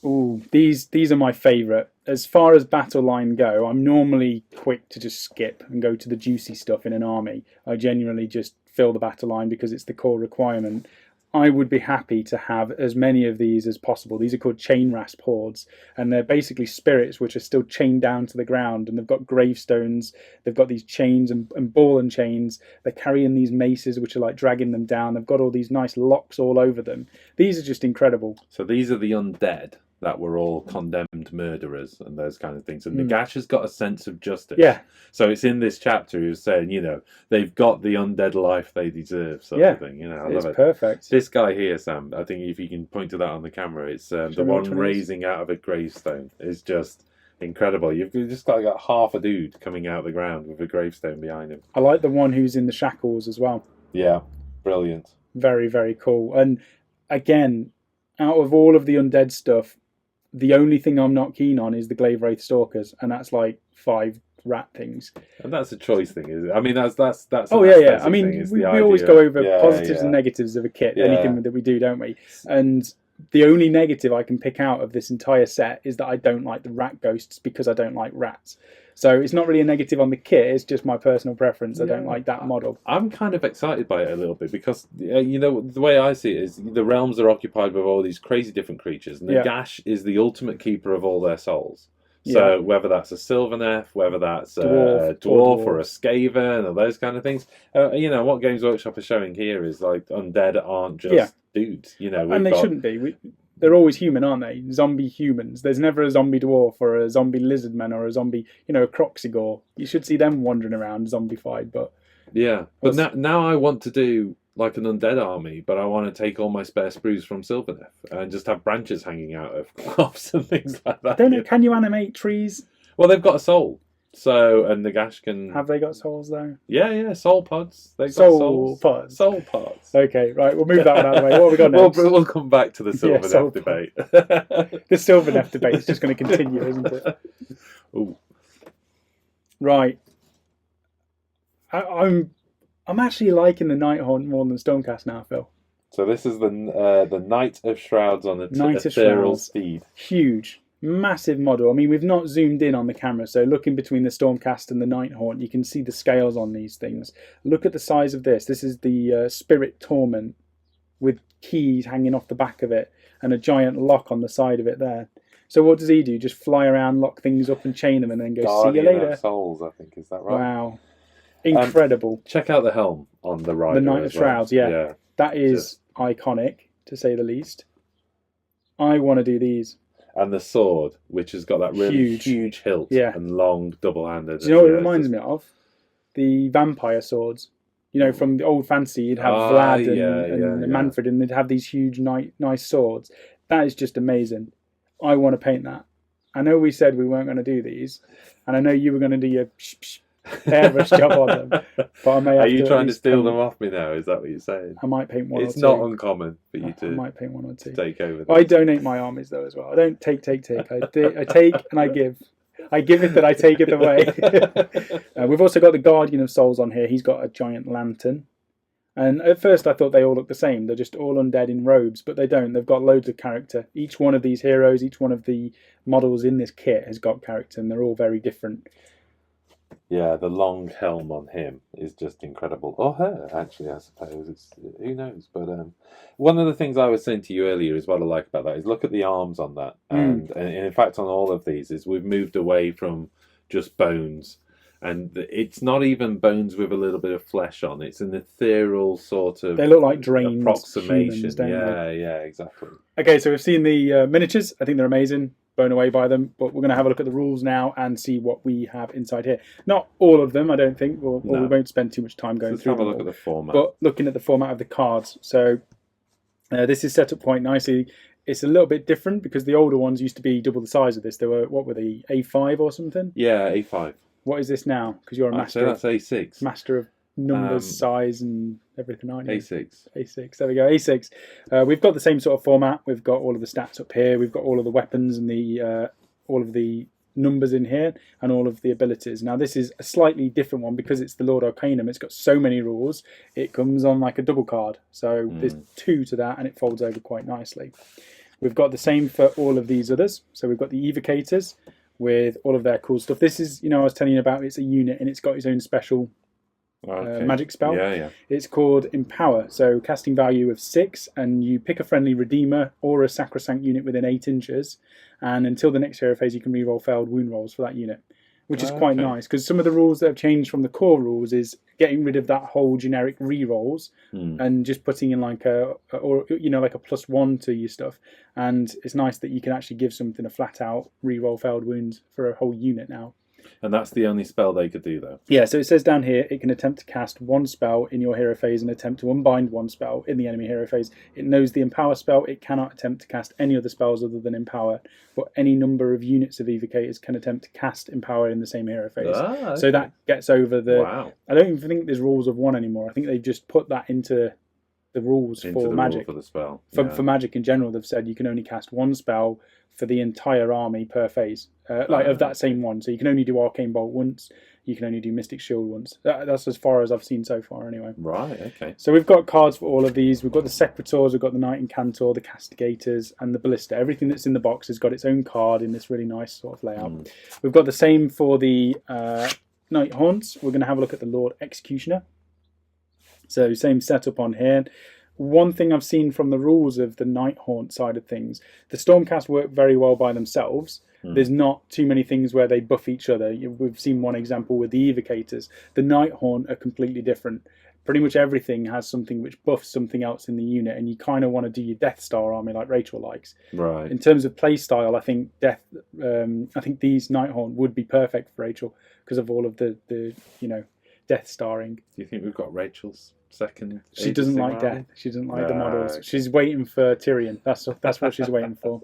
Ooh, these are my favourite. As far as battle line go, I'm normally quick to just skip and go to the juicy stuff in an army. I genuinely just fill the battle line because it's the core requirement. I would be happy to have as many of these as possible. These are called chain rasp hordes, and they're basically spirits which are still chained down to the ground, and they've got gravestones, they've got these chains and ball and chains, they're carrying these maces which are like dragging them down, they've got all these nice locks all over them. These are just incredible. So these are the undead that were all condemned murderers and those kind of things. And Nagash has got a sense of justice. Yeah. So it's in this chapter he was saying, you know, they've got the undead life they deserve, sort of thing. You know, I love it. Perfect. This guy here, Sam, I think if you can point to that on the camera, it's the one raising out of a gravestone. Is just incredible. You've just got half a dude coming out of the ground with a gravestone behind him. I like the one who's in the shackles as well. Yeah, brilliant. Very, very cool. And again, out of all of the undead stuff, the only thing I'm not keen on is the Glaive Wraith Stalkers, and that's like 5 rat things. And that's a choice thing, is it? I mean, that's. Oh yeah. I mean, we always go over positives and negatives of a kit, anything that we do, don't we? And the only negative I can pick out of this entire set is that I don't like the rat ghosts because I don't like rats. So it's not really a negative on the kit, it's just my personal preference. I don't like that model. I'm kind of excited by it a little bit because, you know, the way I see it is the realms are occupied with all these crazy different creatures. Nagash is the ultimate keeper of all their souls. So whether that's a Sylvaneth, whether that's a dwarf or a Skaven or those kind of things, you know, what Games Workshop is showing here is like undead aren't just dudes. You know, and they shouldn't be. They're always human, aren't they? Zombie humans. There's never a zombie dwarf or a zombie lizardman or a zombie, you know, a Croxigore. You should see them wandering around zombified, but... Yeah, but now I want to do like an undead army, but I want to take all my spare sprues from Sylvaneth and just have branches hanging out of crops and things like that. I don't know, can you animate trees? Well, they've got a soul. So, and Nagash can... Have they got souls, though? Yeah, soul pods. They've got soul pods. Soul pods. Okay, right, we'll move that one out of the way. What have we got next? We'll come back to the Sylvaneth debate. The Sylvaneth debate is just going to continue, isn't it? Ooh. Right. I'm actually liking the Nighthaunt more than Stormcast now, Phil. So this is the Knight of Shrouds on the ethereal steed. Huge. Massive model. I mean, we've not zoomed in on the camera, so looking between the Stormcast and the Nighthaunt, you can see the scales on these things. Look at the size of this. This is the Spirit Torment with keys hanging off the back of it and a giant lock on the side of it there. So what does he do? Just fly around, lock things up and chain them and then go, Guardian see you later. Of Souls, I think. Is that right? Wow. Incredible. Check out the helm on the right. The Knight of Shrouds, yeah. That is iconic, to say the least. I want to do these. And the sword, which has got that really huge hilt and long double-handed. Do you know what it reminds me of? The vampire swords. You know, from the old fantasy, you'd have Vlad and Manfred, and they'd have these huge, nice swords. That is just amazing. I want to paint that. I know we said we weren't going to do these, and I know you were going to do your airbrush job on them. But I may have Are you trying to steal paint, them off me now? Is that what you're saying? I might paint one or two. It's not uncommon for you to. I might paint one or two. Take over. I donate my armies though as well. I don't take. I take and I give. I give it, that I take it away. We've also got the Guardian of Souls on here. He's got a giant lantern. And at first I thought they all look the same. They're just all undead in robes, but they don't. They've got loads of character. Each one of these heroes, each one of the models in this kit has got character, and they're all very different. Yeah, the long helm on him is just incredible. Or her, actually, I suppose. Who knows? But one of the things I was saying to you earlier is what I like about that is look at the arms on that. And in fact, on all of these, is we've moved away from just bones. And it's not even bones with a little bit of flesh on. It's an ethereal sort of... They look like drained approximation. Humans, don't they? Yeah, exactly. Okay, so we've seen the miniatures. I think they're amazing. Blown away by them. But we're going to have a look at the rules now and see what we have inside here. Not all of them, I don't think. We won't spend too much time going through them. Let's have a look at the format. But looking at the format of the cards. So this is set up quite nicely. It's a little bit different because the older ones used to be double the size of this. They were, what were they, A5 or something? Yeah, A5. What is this now? Because you're a master. I'd say that's A6. Master of numbers, size, and everything, aren't you? A6. A6. There we go. A6. We've got the same sort of format. We've got all of the stats up here. We've got all of the weapons and the all of the numbers in here, and all of the abilities. Now this is a slightly different one because it's the Lord-Arcanum. It's got so many rules. It comes on like a double card. So there's 2 to that, and it folds over quite nicely. We've got the same for all of these others. So we've got the Evocators with all of their cool stuff. This is, I was telling you about, it's a unit and it's got its own special magic spell. Yeah. It's called Empower. So casting value of 6, and you pick a friendly Redeemer or a Sacrosanct unit within 8 inches, and until the next hero phase you can reroll failed wound rolls for that unit, which is quite nice, because some of the rules that have changed from the core rules is getting rid of that whole generic rerolls and just putting in like a +1 to your stuff. And it's nice that you can actually give something a flat out reroll failed wounds for a whole unit now. And that's the only spell they could do, though. Yeah, so it says down here, it can attempt to cast 1 spell in your hero phase and attempt to unbind 1 spell in the enemy hero phase. It knows the Empower spell. It cannot attempt to cast any other spells other than Empower, but any number of units of Evocators can attempt to cast Empower in the same hero phase. Okay. So that gets over the... Wow. I don't even think there's rules of 1 anymore. I think they've just put that into the rules for Magic. For the spell. For Magic in general, they've said you can only cast 1 spell for the entire army per phase, of that same one. So you can only do Arcane Bolt once, you can only do Mystic Shield once. That's as far as I've seen so far anyway. Right, okay. So we've got cards for all of these. We've got the Secretors, we've got the Knight-incantor, the Castigators, and the Ballista. Everything that's in the box has got its own card in this really nice sort of layout. We've got the same for the Knight Haunts. We're going to have a look at the Lord Executioner. So same setup on here. One thing I've seen from the rules of the Night Haunt side of things, the Stormcast work very well by themselves. There's not too many things where they buff each other. We've seen one example with the Evocators. The Night Haunt are completely different. Pretty much everything has something which buffs something else in the unit, and you kind of want to do your Death Star army like Rachel likes. Right. In terms of play style, I think these Night Haunt would be perfect for Rachel because of all of the Death Starring. Do you think we've got Rachel's second? She doesn't like death. She doesn't like the models. Okay. She's waiting for Tyrion. That's what she's waiting for.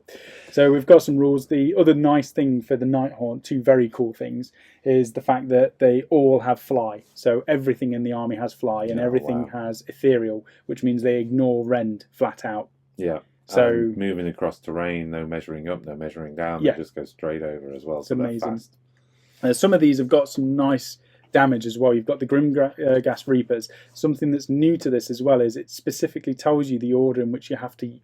So we've got some rules. The other nice thing for the Night Haunt, 2 very cool things, is the fact that they all have fly. So everything in the army has fly, and everything has ethereal, which means they ignore rend flat out. Yeah. So moving across terrain, no measuring up, no measuring down. They just go straight over as well. It's amazing. Some of these have got some nice damage as well. You've got the Grimgas Reapers. Something that's new to this as well is it specifically tells you the order in which you have to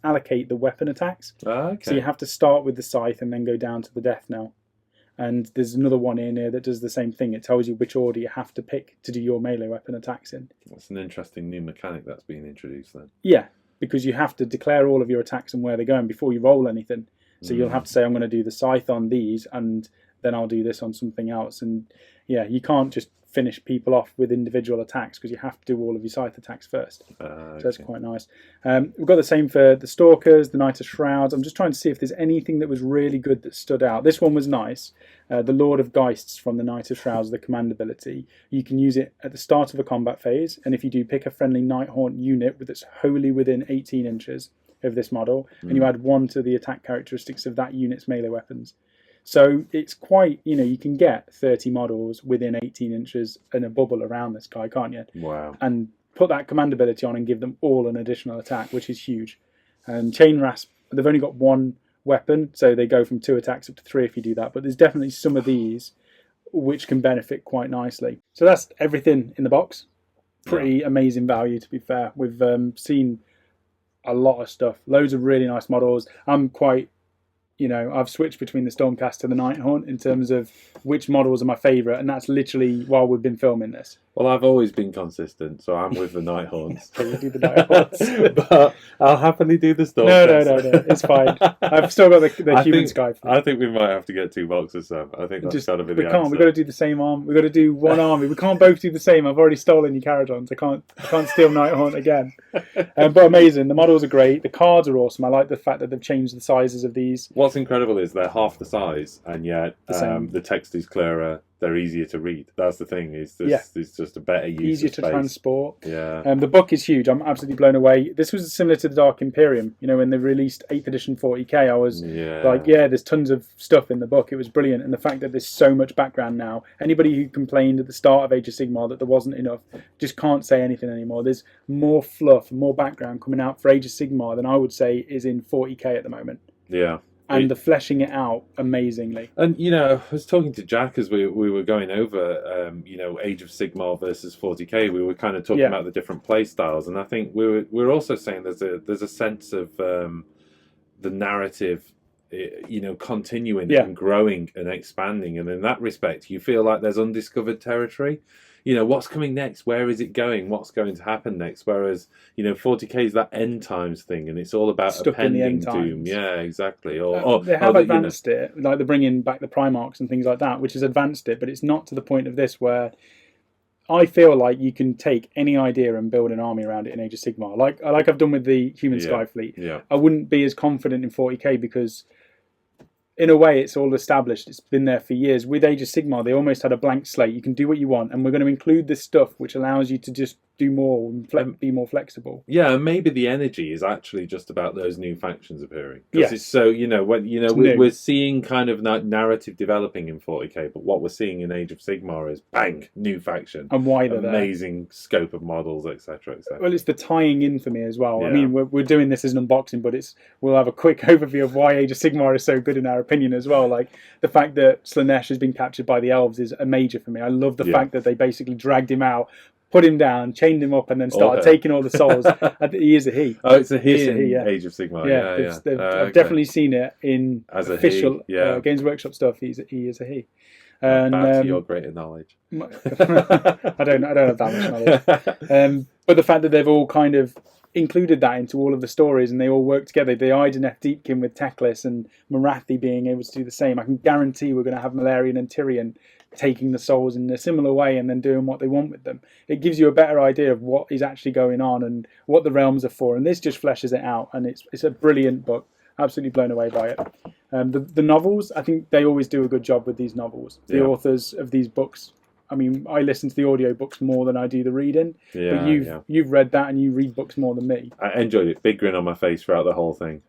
allocate the weapon attacks. Okay. So you have to start with the Scythe and then go down to the Death Knell. And there's another one in here that does the same thing. It tells you which order you have to pick to do your melee weapon attacks in. That's an interesting new mechanic that's being introduced then. Yeah, because you have to declare all of your attacks and where they're going before you roll anything. So you'll have to say, I'm going to do the Scythe on these, and then I'll do this on something else. And yeah, you can't just finish people off with individual attacks because you have to do all of your Scythe attacks first. So that's quite nice. We've got the same for the Stalkers, the Knight of Shrouds. I'm just trying to see if there's anything that was really good that stood out. This one was nice. The Lord of Geists from the Knight of Shrouds, the command ability. You can use it at the start of a combat phase, and if you do pick a friendly Night Haunt unit that's wholly within 18 inches of this model, and you add 1 to the attack characteristics of that unit's melee weapons. So it's quite, you can get 30 models within 18 inches and a bubble around this guy, can't you? Wow. And put that command ability on and give them all an additional attack, which is huge. And Chain Rasp, they've only got one weapon, so they go from 2 attacks up to 3 if you do that. But there's definitely some of these which can benefit quite nicely. So that's everything in the box. Pretty amazing value, to be fair. We've seen a lot of stuff, loads of really nice models. I'm quite, I've switched between the Stormcast to the Nighthaunt in terms of which models are my favourite, and that's literally while we've been filming this. Well, I've always been consistent, so I'm with the Nighthaunts. Probably do the Nighthaunts. But I'll happily do the Stormcast. No, it's fine. I've still got the human sky. I think we might have to get 2 boxes, Sam. I think that's got to be the answer. We've got to do the same arm. We've got to do one army. We can't both do the same. I've already stolen your Caradons. I can't steal Nighthaunt again. But amazing. The models are great. The cards are awesome. I like the fact that they've changed the sizes of these. What's incredible is they're half the size, and yet the text is clearer. They're easier to read. That's the thing. It's just a better use. Easier to transport. Yeah. The book is huge. I'm absolutely blown away. This was similar to the Dark Imperium. When they released 8th edition 40k, I was like, there's tons of stuff in the book. It was brilliant. And the fact that there's so much background now. Anybody who complained at the start of Age of Sigmar that there wasn't enough just can't say anything anymore. There's more fluff, more background coming out for Age of Sigmar than I would say is in 40k at the moment. Yeah. And the fleshing it out amazingly. And, I was talking to Jack as we were going over, Age of Sigmar versus 40k. We were kind of talking about the different play styles. And I think we were also saying there's a sense of the narrative, continuing and growing and expanding. And in that respect, you feel like there's undiscovered territory. What's coming next? Where is it going? What's going to happen next? Whereas, 40k is that end times thing, and it's all about stuck appending in the end doom. times. Yeah, exactly. They have advanced it, like they're bringing back the Primarchs and things like that, which has advanced it, but it's not to the point of this where I feel like you can take any idea and build an army around it in Age of Sigmar, like I've done with the Human Sky Fleet. Yeah. I wouldn't be as confident in 40k because, in a way, it's all established. It's been there for years. With Age of Sigmar, they almost had a blank slate. You can do what you want, and we're going to include this stuff which allows you to just do more and be more flexible. Yeah, and maybe the energy is actually just about those new factions appearing. Yes. It's so, we're seeing kind of narrative developing in 40k, but what we're seeing in Age of Sigmar is bang, new faction. And why they're amazing scope of models, etc., etc. Well, it's the tying in for me as well. Yeah. I mean, we're doing this as an unboxing, but we'll have a quick overview of why Age of Sigmar is so good in our opinion as well. Like, the fact that Slaanesh has been captured by the elves is a major for me. I love the fact that they basically dragged him out, put him down, chained him up, and then started taking all the souls. He is a he. Oh, it's a he in Age of Sigmar. I've definitely seen it in as official Games Workshop stuff. He is a he. And back to your greater knowledge. I don't have that much knowledge. But the fact that they've all kind of included that into all of the stories and they all work together. The Ideneth Deepkin with Teclis and Marathi being able to do the same. I can guarantee we're going to have Malarian and Tyrion taking the souls in a similar way and then doing what they want with them. It gives you a better idea of what is actually going on and what the realms are for. And this just fleshes it out. And it's a brilliant book. Absolutely blown away by it. The novels, I think they always do a good job with these novels. The authors of these books, I mean, I listen to the audiobooks more than I do the reading. But you've read that and you read books more than me. I enjoyed it. Big grin on my face throughout the whole thing.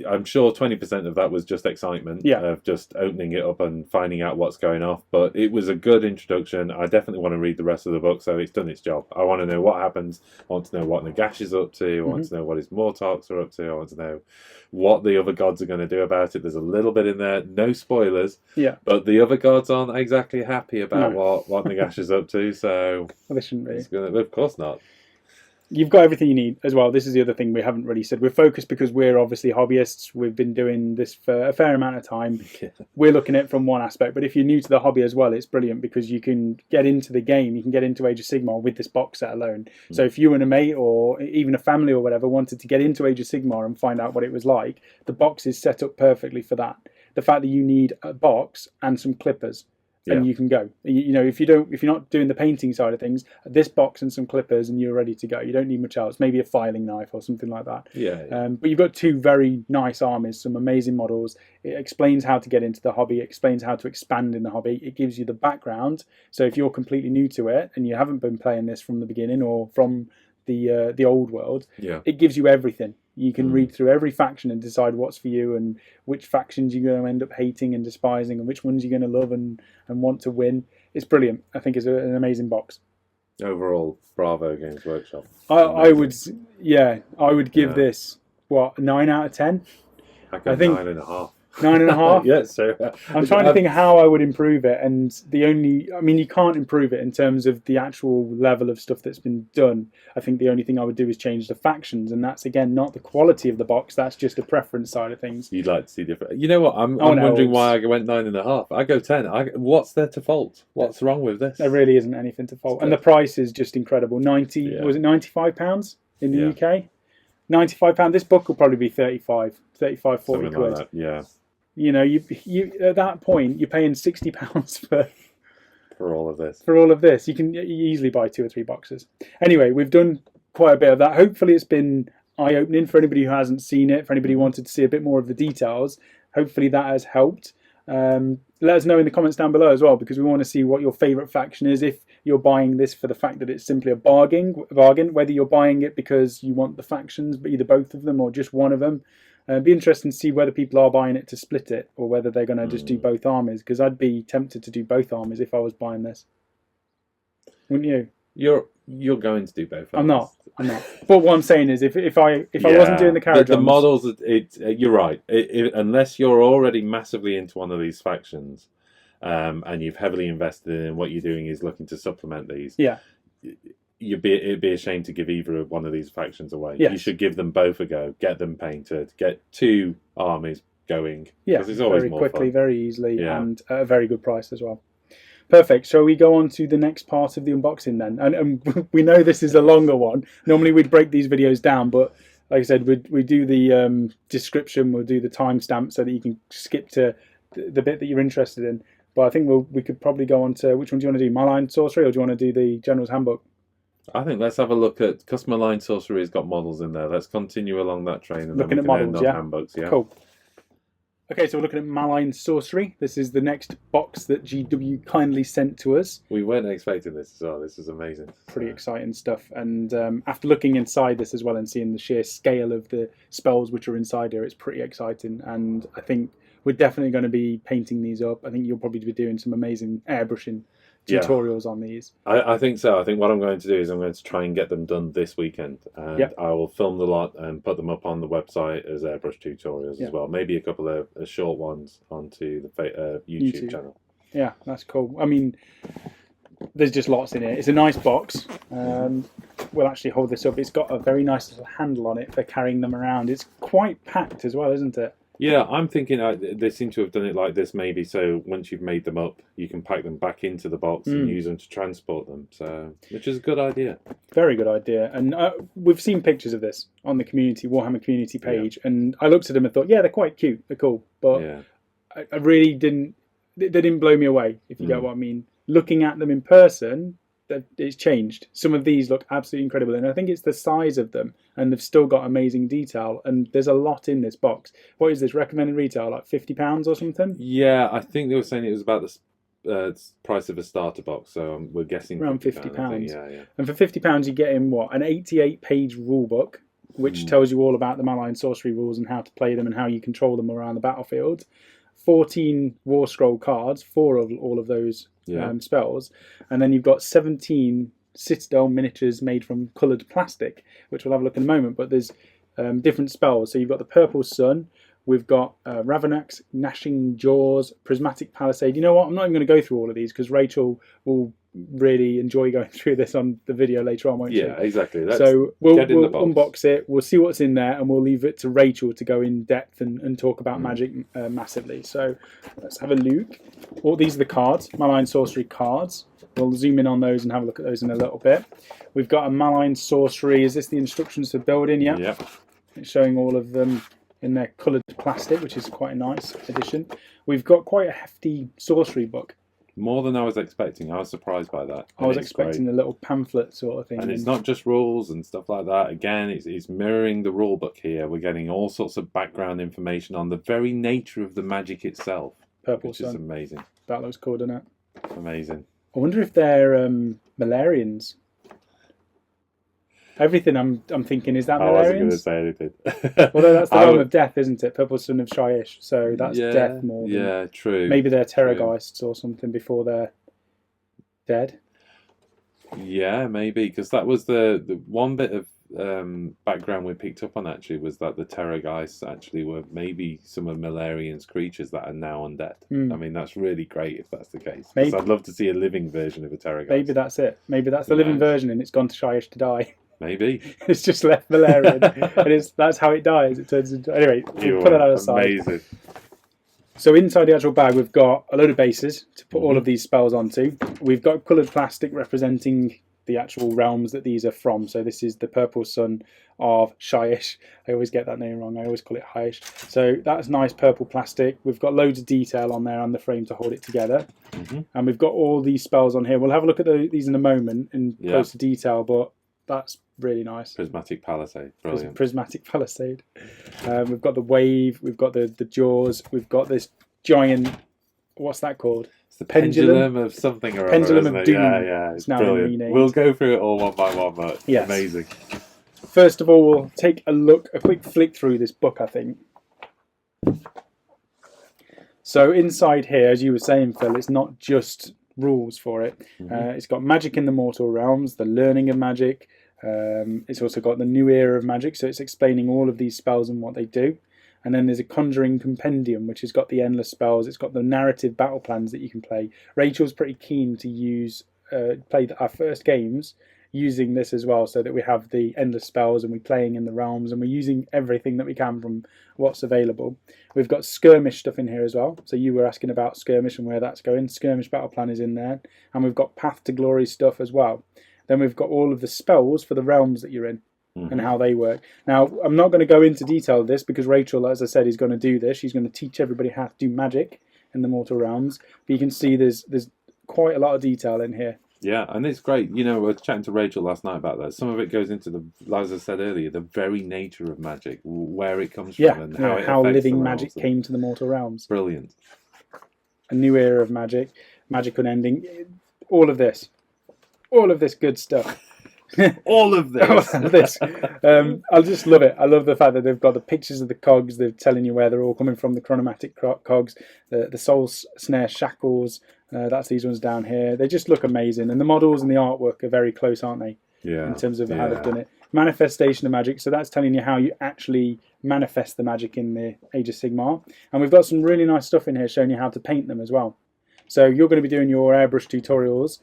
I'm sure 20% of that was just excitement of just opening it up and finding out what's going off. But it was a good introduction. I definitely want to read the rest of the book, so it's done its job. I want to know what happens. I want to know what Nagash is up to. I want to know what his Mortarks are up to. I want to know what the other gods are going to do about it. There's a little bit in there, no spoilers. Yeah. But the other gods aren't exactly happy about what Nagash is up to, so... Well, they shouldn't be. Of course not. You've got everything you need as well. This is the other thing we haven't really said. We're focused because we're obviously hobbyists. We've been doing this for a fair amount of time. We're looking at it from one aspect. But if you're new to the hobby as well, it's brilliant because you can get into the game. You can get into Age of Sigmar with this box set alone. So if you and a mate or even a family or whatever wanted to get into Age of Sigmar and find out what it was like, the box is set up perfectly for that. The fact that you need a box and some clippers. And you can go. If you're not doing the painting side of things, this box and some clippers, and you're ready to go. You don't need much else. Maybe a filing knife or something like that. But you've got two very nice armies, some amazing models. It explains how to get into the hobby. It explains how to expand in the hobby. It gives you the background. So if you're completely new to it and you haven't been playing this from the beginning or from the old world, it gives you everything. You can read through every faction and decide what's for you and which factions you're going to end up hating and despising and which ones you're going to love and want to win. It's brilliant. I think it's an amazing box. Overall, bravo, Games Workshop. I would give this, what, 9 out of 10? I think 9.5. 9.5? Yeah, so I'm trying to think how I would improve it, and you can't improve it in terms of the actual level of stuff that's been done. I think the only thing I would do is change the factions, and that's again not the quality of the box, that's just a preference side of things. You'd like to see different. You know what? I'm wondering why I went 9.5. I go 10. What's there to fault? What's wrong with this? There really isn't anything to fault, and the price is just incredible. Was it £95 in the UK? £95. This book will probably be 35, 40 Something quid. Like that. Yeah. You know, you at that point you're paying £60 for all of this. For all of this, you can easily buy 2 or 3 boxes. Anyway, we've done quite a bit of that. Hopefully, it's been eye-opening for anybody who hasn't seen it. For anybody who wanted to see a bit more of the details, hopefully that has helped. Let us know in the comments down below as well, because we want to see what your favourite faction is. If you're buying this for the fact that it's simply a bargain, whether you're buying it because you want the factions, but either both of them or just one of them. It'd be interesting to see whether people are buying it to split it or whether they're going to just do both armies, because I'd be tempted to do both armies if I was buying this. Wouldn't you? You're going to do both armies. I'm not. But what I'm saying is, if I wasn't doing the carriage, the models, you're right. Unless you're already massively into one of these factions, and you've heavily invested in what you're doing is looking to supplement these. Yeah. It'd be a shame to give either one of these factions away. Yes. You should give them both a go. Get them painted. Get 2 armies going. Yeah, it's always very more quickly, fun. Very easily, and at a very good price as well. Perfect. Shall we go on to the next part of the unboxing then? And we know this is a longer one. Normally we'd break these videos down, but like I said, we do the description. We'll do the timestamp so that you can skip to the bit that you're interested in. But I think we could probably go on to, which one do you want to do? Malign Sorcery, or do you want to do the General's Handbook? I think let's have a look at, because Malign Sorcery has got models in there. Let's continue along that train and looking then we at can models, end on handbooks. Yeah. Cool. Okay, so we're looking at Malign Sorcery. This is the next box that GW kindly sent to us. We weren't expecting this as well. This is amazing. Pretty exciting stuff. And after looking inside this as well and seeing the sheer scale of the spells which are inside here, it's pretty exciting. And I think we're definitely going to be painting these up. I think you'll probably be doing some amazing airbrushing tutorials on these. I think so. I think what I'm going to do is I'm going to try and get them done this weekend, and I will film the lot and put them up on the website as airbrush tutorials as well. Maybe a couple of short ones onto the YouTube channel. Yeah, that's cool. I mean, there's just lots in it. It's a nice box. We'll actually hold this up. It's got a very nice little handle on it for carrying them around. It's quite packed as well, isn't it? Yeah, I'm thinking they seem to have done it like this maybe so once you've made them up, you can pack them back into the box and use them to transport them, which is a good idea. Very good idea. And we've seen pictures of this on the Warhammer community page, and I looked at them and thought, yeah, they're quite cute, they're cool, but I really didn't, they didn't blow me away, if you get what I mean. Looking at them in person, it's changed. Some of these look absolutely incredible, and I think it's the size of them, and they've still got amazing detail, and there's a lot in this box. What is this recommended retail, like £50 or something? Yeah, I think they were saying it was about the price of a starter box, so we're guessing around £50. Yeah. And for £50 you get in what, an 88-page rule book, which tells you all about the Malign Sorcery rules and how to play them and how you control them around the battlefield. 14 War Scroll cards, 4 of all of those spells, and then you've got 17 Citadel miniatures made from coloured plastic, which we'll have a look in a moment, but there's different spells. So you've got the Purple Sun, we've got Ravanax, Gnashing Jaws, Prismatic Palisade. You know what, I'm not even going to go through all of these because Rachel will really enjoy going through this on the video later on, won't she? Yeah, exactly. So we'll unbox it, we'll see what's in there, and we'll leave it to Rachel to go in depth and talk about magic massively. So let's have a look. These are the cards, Malign Sorcery cards. We'll zoom in on those and have a look at those in a little bit. We've got a Malign Sorcery. Is this the instructions for building? Yeah. Yep. It's showing all of them in their coloured plastic, which is quite a nice addition. We've got quite a hefty sorcery book. More than I was expecting. I was surprised by that. I was expecting a little pamphlet sort of thing. And it's not just rules and stuff like that. Again, it's mirroring the rule book here. We're getting all sorts of background information on the very nature of the magic itself. Which is amazing. That looks cool, doesn't it? Amazing. I wonder if they're Malarians. Everything I'm thinking, is that I wasn't going to Malarians? say anything. Although that's the realm of death, isn't it? Purple Sun of Shyish, so that's death more than... Yeah, true. Maybe they're Terrorgeists or something before they're dead. Yeah, maybe, because that was the one bit of background we picked up on, actually, was that the Terrorgeists actually were maybe some of Malarian's creatures that are now undead. I mean, that's really great if that's the case. Because I'd love to see a living version of a Terrorgeist. Maybe that's it. Maybe that's the living version and it's gone to Shyish to die. Maybe. It's just left Malarian. And that's how it dies. It turns into... Anyway, we'll put that out aside. Amazing. So inside the actual bag, we've got a load of bases to put all of these spells onto. We've got coloured plastic representing the actual realms that these are from. So this is the Purple Sun of Shyish. I always get that name wrong. I always call it Hyish. So that's nice purple plastic. We've got loads of detail on there on the frame to hold it together. And we've got all these spells on here. We'll have a look at these in a moment in closer detail, but that's really nice. Prismatic Palisade. Brilliant. Prismatic Palisade. We've got the wave. We've got the jaws. We've got this giant... What's that called? It's the pendulum of something or other. Pendulum of Doom. Yeah, it's now brilliant. We'll go through it all one by one, but it's amazing. First of all, we'll take a quick flick through this book, I think. So inside here, as you were saying, Phil, it's not just rules for it. It's got magic in the mortal realms, the learning of magic. It's also got the new era of magic, so it's explaining all of these spells and what they do. And then there's a conjuring compendium, which has got the endless spells. It's got the narrative battle plans that you can play. Rachel's pretty keen to play our first games using this as well, so that we have the endless spells and we're playing in the realms and we're using everything that we can from what's available. We've got skirmish stuff in here as well. So you were asking about skirmish and where that's going. Skirmish battle plan is in there. And we've got path to glory stuff as well. Then we've got all of the spells for the realms that you're in. And how they work. Now, I'm not going to go into detail of this because Rachel, as I said, is going to do this. She's going to teach everybody how to do magic in the mortal realms. But you can see there's quite a lot of detail in here. Yeah, and it's great. You know, I was chatting to Rachel last night about that. Some of it goes into as I said earlier, the very nature of magic, where it comes from, and how living magic came to the mortal realms. Brilliant. A new era of magic, magic unending, all of this good stuff. All of this. I just love it. I love the fact that they've got the pictures of the cogs. They're telling you where they're all coming from. The chronomatic cogs, the soul snare shackles. That's these ones down here. They just look amazing, and the models and the artwork are very close, aren't they? Yeah. In terms of how they've done it. Manifestation of magic. So that's telling you how you actually manifest the magic in the Age of Sigmar. And we've got some really nice stuff in here showing you how to paint them as well. So you're going to be doing your airbrush tutorials.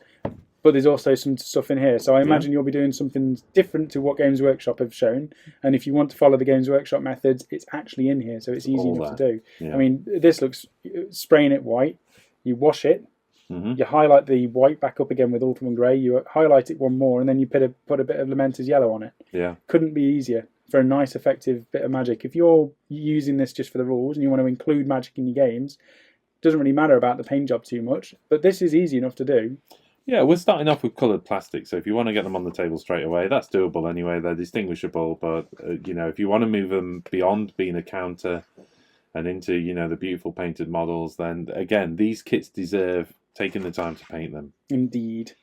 But there's also some stuff in here. So I imagine you'll be doing something different to what Games Workshop have shown. And if you want to follow the Games Workshop methods, it's actually in here. So it's easy enough to do. Yeah. I mean, this looks... Spraying it white. You wash it. You highlight the white back up again with Ultraman Grey. You highlight it one more. And then you put a bit of Lamenter's Yellow on it. Yeah. Couldn't be easier for a nice, effective bit of magic. If you're using this just for the rules and you want to include magic in your games, it doesn't really matter about the paint job too much. But this is easy enough to do. Yeah, we're starting off with coloured plastic, so if you want to get them on the table straight away, that's doable anyway. They're distinguishable, but you know, if you want to move them beyond being a counter and into, you know, the beautiful painted models, then again, these kits deserve taking the time to paint them. Indeed.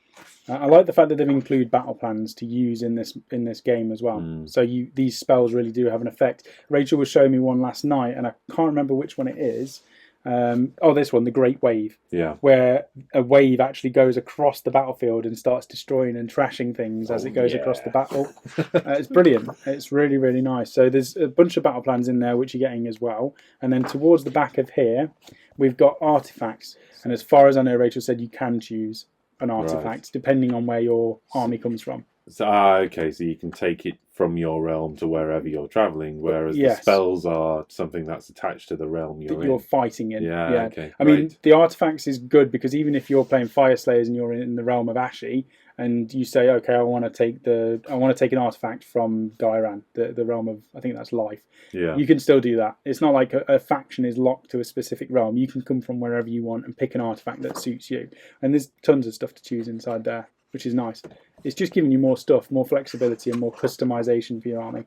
I like the fact that they've included battle plans to use in this game as well. So these spells really do have an effect. Rachel was showing me one last night, and I can't remember which one it is. This one, the Great Wave, where a wave actually goes across the battlefield and starts destroying and trashing things as it goes across the battle. It's brilliant. It's really, really nice. So there's a bunch of battle plans in there which you're getting as well. And then towards the back of here, we've got artifacts. And as far as I know, Rachel said you can choose an artifact depending on where your army comes from. So, okay, so you can take it from your realm to wherever you're travelling, whereas the spells are something that's attached to the realm you're fighting in. Yeah. Okay. I mean, the artifacts is good because even if you're playing Fire Slayers and you're in the realm of Ashi, and you say, okay, I want to take an artifact from Dairan, the realm of, I think that's life. Yeah. You can still do that. It's not like a faction is locked to a specific realm. You can come from wherever you want and pick an artifact that suits you. And there's tons of stuff to choose inside there, which is nice. It's just giving you more stuff, more flexibility and more customization for your army.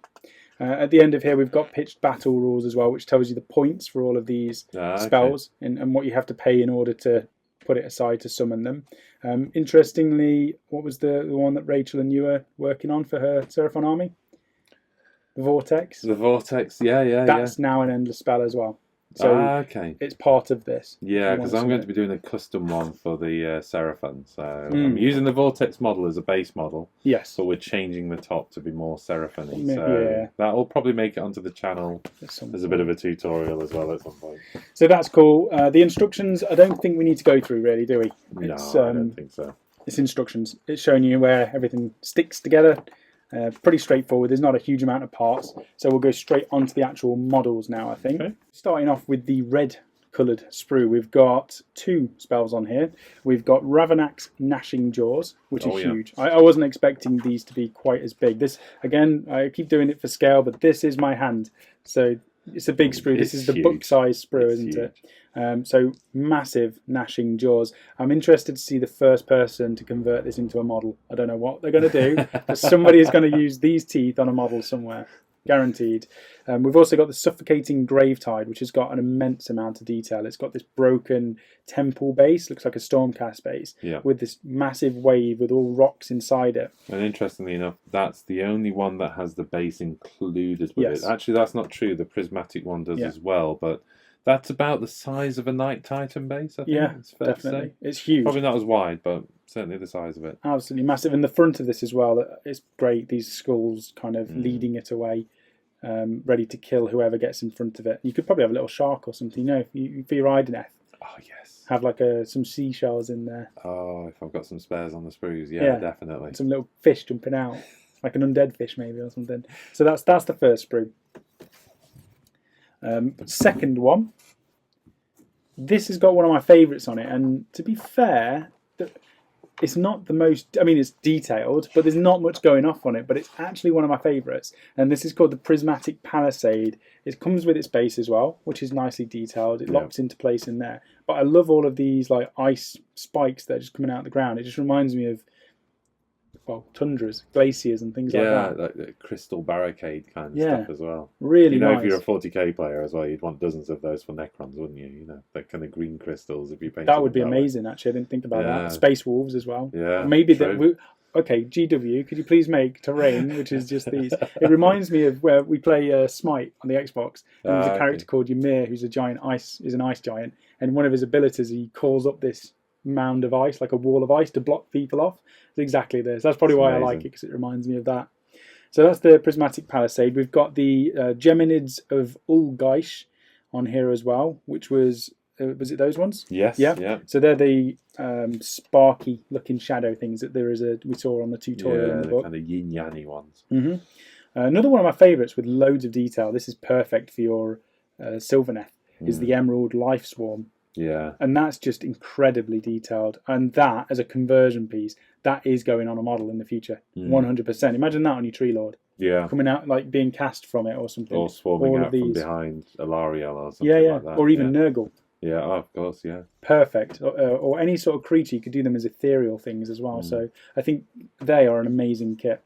At the end of here, we've got pitched battle rules as well, which tells you the points for all of these spells and what you have to pay in order to put it aside to summon them. Interestingly, what was the one that Rachel and you were working on for her Seraphon army? The Vortex? The Vortex, yeah. That's now an endless spell as well. So okay. It's part of this. Yeah, because I'm going to be doing a custom one for the Seraphon. So I'm using the Vortex model as a base model. Yes. But we're changing the top to be more Seraphon-y. So that'll probably make it onto the channel as a bit of a tutorial as well at some point. So that's cool. The instructions, I don't think we need to go through really, do we? No, I don't think so. It's instructions. It's showing you where everything sticks together. Pretty straightforward. There's not a huge amount of parts, so we'll go straight onto the actual models now, I think. Okay. Starting off with the red coloured sprue, we've got 2 spells on here. We've got Ravenak's Gnashing Jaws, which is huge. I wasn't expecting these to be quite as big. This, again, I keep doing it for scale, but this is my hand, so it's a big sprue. This is the book-sized sprue, isn't it? So massive gnashing jaws. I'm interested to see the first person to convert this into a model. I don't know what they're going to do, but somebody is going to use these teeth on a model somewhere, guaranteed. We've also got the Suffocating Gravetide, which has got an immense amount of detail. It's got this broken temple base, looks like a Stormcast base, with this massive wave with all rocks inside it. And interestingly enough, that's the only one that has the base included with it. Actually, that's not true. The prismatic one does as well, but that's about the size of a Knight Titan base, I think. Yeah, it's fair definitely. To say. It's huge. Probably not as wide, but certainly the size of it. Absolutely massive. And the front of this as well, it's great. These skulls kind of leading it away, ready to kill whoever gets in front of it. You could probably have a little shark or something, for your Ideneth. Oh, yes. Have like some seashells in there. Oh, if I've got some spares on the sprues, yeah, definitely. And some little fish jumping out, like an undead fish maybe or something. So that's the first sprue. Second one, this has got one of my favourites on it, and to be fair, it's not the most, I mean, it's detailed, but there's not much going off on it, but it's actually one of my favourites, and this is called the Prismatic Palisade. It comes with its base as well, which is nicely detailed. It locks into place in there, but I love all of these like ice spikes that are just coming out of the ground. It just reminds me of, well, tundras, glaciers and things like that. Yeah, like the crystal barricade kind of stuff as well. Really nice. If you're a 40k player as well, you'd want dozens of those for Necrons, wouldn't you? That kind of green crystals if you paint. That would be amazing, actually. I didn't think about that. Space Wolves as well. Yeah, maybe that. Okay, GW, could you please make terrain, which is just these? It reminds me of where we play Smite on the Xbox, and there's a character called Ymir who's an ice giant, and one of his abilities, he calls up this mound of ice, like a wall of ice, to block people off. It's exactly this. That's probably why I like it, because it reminds me of that. So that's the Prismatic Palisade. We've got the Geminids of Ulgaish on here as well, which was it those ones? Yes. Yeah. So they're the sparky looking shadow things that we saw on the tutorial in the book. Kind of yin-yang-y ones. Another one of my favourites with loads of detail. This is perfect for your Sylvaneth. Is the Emerald Life Swarm. Yeah. And that's just incredibly detailed. And that, as a conversion piece, that is going on a model in the future. 100%. Imagine that on your Tree Lord. Yeah. Coming out, like being cast from it or something. Or swarming out from behind Alariel or something like that. Or even Nurgle. Yeah, of course, yeah. Perfect. Or any sort of creature. You could do them as ethereal things as well. So I think they are an amazing kit.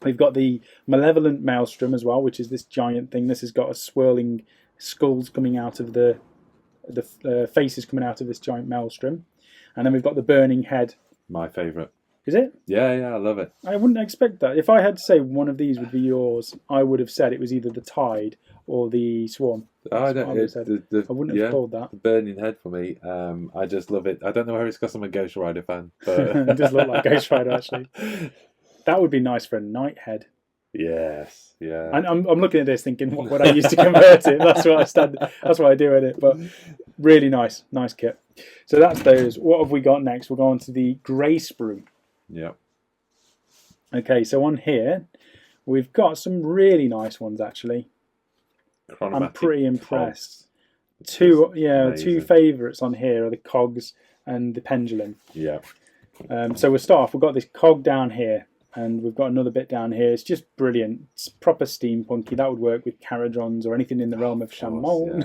We've got the Malevolent Maelstrom as well, which is this giant thing. This has got a swirling skulls coming out of the faces coming out of this giant maelstrom. And then we've got the Burning Head. My favourite. Is it? Yeah, I love it. I wouldn't expect that. If I had to say one of these would be yours, I would have said it was either the Tide or the Swarm. I wouldn't have called that. The Burning Head for me. I just love it. I don't know whether it's because I'm a Ghost Rider fan. But... It does look like Ghost Rider, actually. That would be nice for a Knight Head. Yes, yeah. And I'm looking at this thinking, what would I use to convert it? That's what I do with it. But really nice kit. So that's those. What have we got next? We'll go on to the Grey Sprue. Yeah. Okay, so on here, we've got some really nice ones, actually. I'm pretty impressed. Two favourites on here are the Cogs and the Pendulum. Yeah. So we'll start off. We've got this Cog down here. And we've got another bit down here. It's just brilliant. It's proper steampunky. That would work with Caradrons or anything in the realm of Shamol.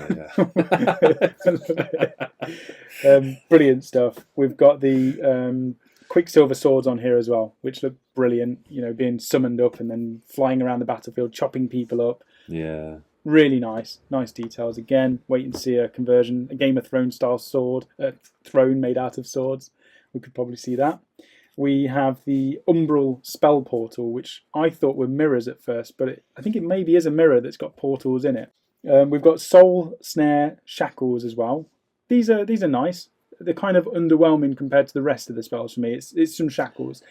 Yeah. Brilliant stuff. We've got the Quicksilver swords on here as well, which look brilliant. Being summoned up and then flying around the battlefield, chopping people up. Yeah. Really nice details. Again, waiting to see a conversion, a Game of Thrones style sword, throne made out of swords. We could probably see that. We have the Umbral spell portal, which I thought were mirrors at first, but I think it maybe is a mirror that's got portals in it. We've got Soul, Snare, Shackles as well. These are nice. They're kind of underwhelming compared to the rest of the spells for me. It's some shackles.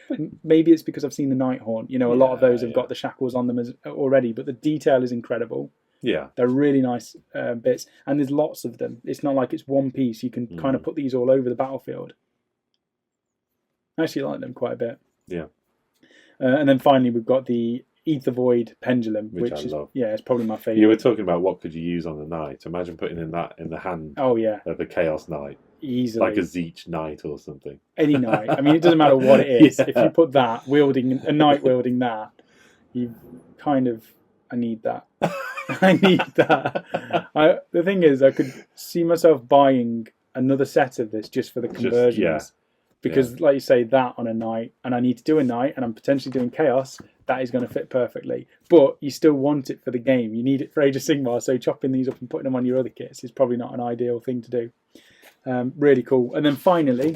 Maybe it's because I've seen the Nighthaunt. You know, a lot of those have got the shackles on them already, but the detail is incredible. Yeah. They're really nice bits, and there's lots of them. It's not like it's one piece. You can kind of put these all over the battlefield. I actually like them quite a bit. Yeah. And then finally we've got the Ether Void Pendulum, which I love. Yeah, it's probably my favourite. You were talking about what could you use on the knight. Imagine putting that in the hand of a Chaos Knight. Easily. Like a Zeech Knight or something. Any knight. I mean, it doesn't matter what it is. If you put that, a knight wielding that, you kind of... I need that. I need that. The thing is, I could see myself buying another set of this just for the conversions. Because, like you say, that on a knight, and I need to do a knight, and I'm potentially doing chaos, that is going to fit perfectly. But you still want it for the game. You need it for Age of Sigmar, so chopping these up and putting them on your other kits is probably not an ideal thing to do. Really cool. And then finally,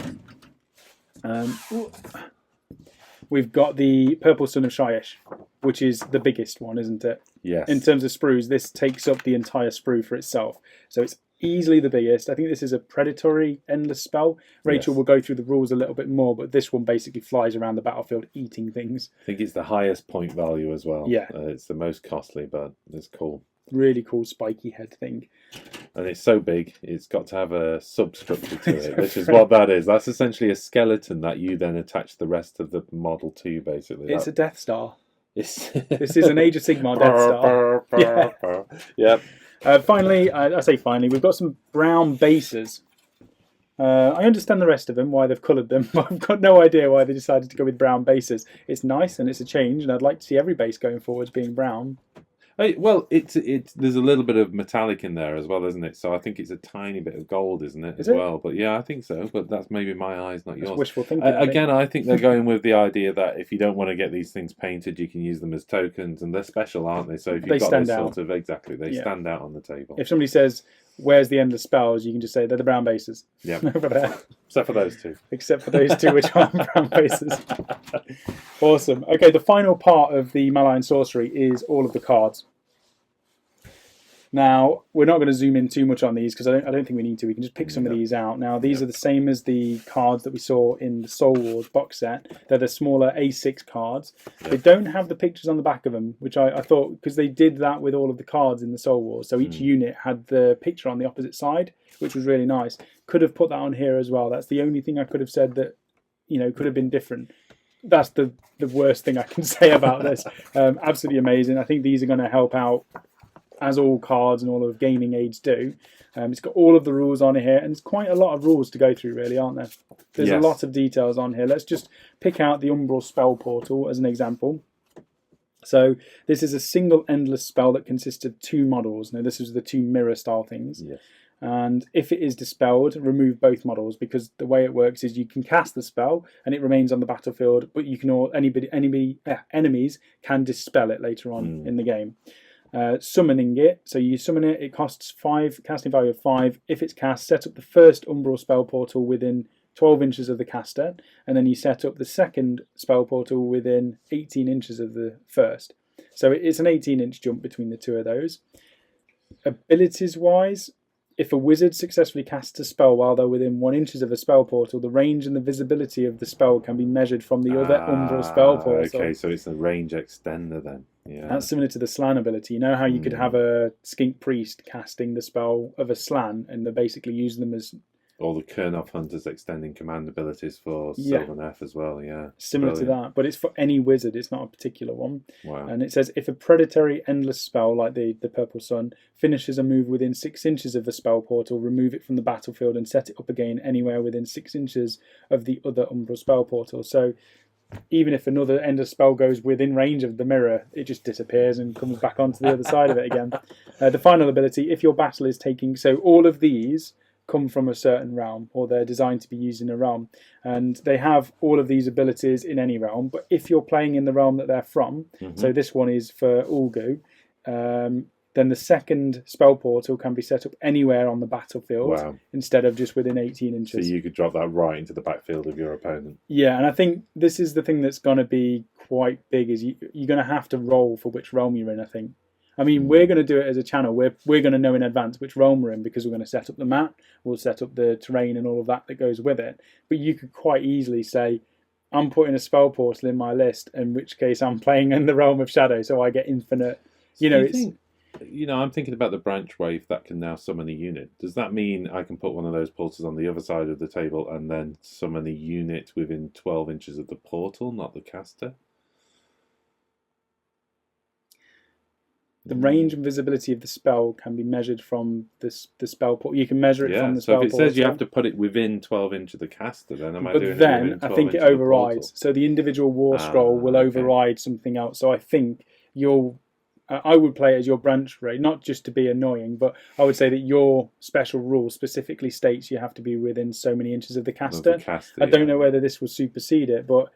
we've got the Purple Sun of Shyish, which is the biggest one, isn't it? Yes. In terms of sprues, this takes up the entire sprue for itself. So it's easily the biggest. I think this is a predatory endless spell. Rachel will go through the rules a little bit more, but this one basically flies around the battlefield eating things. I think it's the highest point value as well. Yeah. It's the most costly, but it's cool. Really cool spiky head thing. And it's so big, it's got to have a substructure to it, which is what that is. That's essentially a skeleton that you then attach the rest of the model to, basically. It's a Death Star. This is an Age of Sigmar Death Star. Yep. Finally, I say finally, we've got some brown bases. I understand the rest of them, why they've coloured them, but I've got no idea why they decided to go with brown bases. It's nice and it's a change, and I'd like to see every base going forwards being brown. Well, it's there's a little bit of metallic in there as well, isn't it? So I think it's a tiny bit of gold, isn't it, as well? But yeah, I think so. But that's maybe my eyes, not yours. That's wishful thinking. Again, I think they're going with the idea that if you don't want to get these things painted, you can use them as tokens, and they're special, aren't they? So if you've got this sort of they stand out on the table. If somebody says, "Where's the endless spells?" you can just say they're the brown bases. Yeah, over there. Except for those two. Except for those two, which aren't brown bases. Awesome. Okay, the final part of the Malign Sorcery is all of the cards. Now, we're not going to zoom in too much on these because I don't think we need to. We can just pick some of these out. Now, these are the same as the cards that we saw in the Soul Wars box set. They're the smaller A6 cards. They don't have the pictures on the back of them, which I thought, because they did that with all of the cards in the Soul Wars. So each unit had the picture on the opposite side, which was really nice. Could have put that on here as well. That's the only thing I could have said that, could have been different. That's the worst thing I can say about this. Absolutely amazing. I think these are going to help out, as all cards and all of gaming aids do. It's got all of the rules on here, and there's quite a lot of rules to go through, really, aren't there? There's a lot of details on here. Let's just pick out the Umbral Spell Portal as an example. So this is a single endless spell that consists of 2 models. Now, this is the 2 mirror style things. Yes. And if it is dispelled, remove both models, because the way it works is you can cast the spell and it remains on the battlefield, but you can enemies can dispel it later on in the game. Summoning it, so you summon it, it costs 5, casting value of 5. If it's cast, set up the first Umbral spell portal within 12 inches of the caster, and then you set up the second spell portal within 18 inches of the first. So it's an 18-inch jump between the two of those. Abilities-wise, if a wizard successfully casts a spell while they're within 1 inch of a spell portal, the range and the visibility of the spell can be measured from the other Umbral spell portal. Okay, so it's a range extender then. Yeah. That's similar to the slan ability. You know how you could have a skink priest casting the spell of a slan, and they're basically using them as... All the Kurnoth hunters extending command abilities for Sylvan F as well, Similar to that, but it's for any wizard, it's not a particular one. Wow. And it says, if a predatory endless spell, like the Purple Sun, finishes a move within 6 inches of the spell portal, remove it from the battlefield and set it up again anywhere within 6 inches of the other Umbral spell portal. So even if another endless spell goes within range of the mirror, it just disappears and comes back onto the other side of it again. The final ability, if your battle is taking... So all of these come from a certain realm, or they're designed to be used in a realm, and they have all of these abilities in any realm. But if you're playing in the realm that they're from, so this one is for Ulgu, then the second spell portal can be set up anywhere on the battlefield. Wow. Instead of just within 18 inches. So you could drop that right into the backfield of your opponent. Yeah, and I think this is the thing that's going to be quite big, is you're going to have to roll for which realm you're in, I think. I mean, we're going to do it as a channel. We're going to know in advance which realm we're in, because we're going to set up the map, we'll set up the terrain and all of that goes with it. But you could quite easily say, I'm putting a spell portal in my list, in which case I'm playing in the realm of shadow, so I get infinite. I'm thinking about the branch wave that can now summon a unit. Does that mean I can put one of those portals on the other side of the table and then summon a unit within 12 inches of the portal, not the caster? The range and visibility of the spell can be measured from the spell portal. You can measure it from the spell portal. So if it says you have to put it within 12 inches of the caster, then am I doing it within 12 inches inches? But then I think it overrides. So the individual war scroll will override something else. So I think I would play it as your branch rate, not just to be annoying, but I would say that your special rule specifically states you have to be within so many inches of the caster. I don't know whether this will supersede it, but...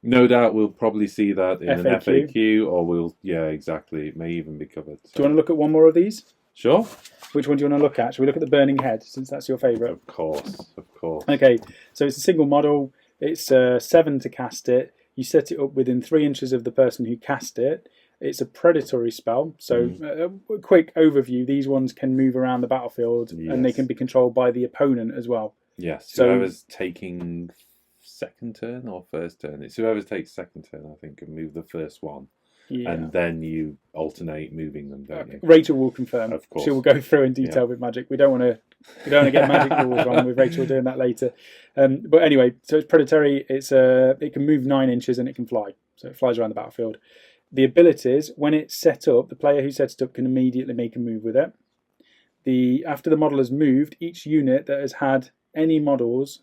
No doubt we'll probably see that in an FAQ, or exactly. It may even be covered. So. Do you want to look at one more of these? Sure. Which one do you want to look at? Shall we look at the Burning Head, since that's your favourite? Of course. Okay, so it's a single model. It's 7 to cast it. You set it up within 3 inches of the person who cast it. It's a predatory spell. So a quick overview. These ones can move around the battlefield, and they can be controlled by the opponent as well. Yes, so whoever's taking second turn or first turn. It's whoever takes second turn, I think, can move the first one. Yeah. And then you alternate moving them, don't you? Rachel will confirm. Of course. She will go through in detail with Magic. We don't want to get Magic rules wrong with Rachel doing that later. But anyway, so it's predatory. It can move 9 inches and it can fly. So it flies around the battlefield. The abilities, when it's set up, the player who sets it up can immediately make a move with it. After the model has moved, each unit that has had any models,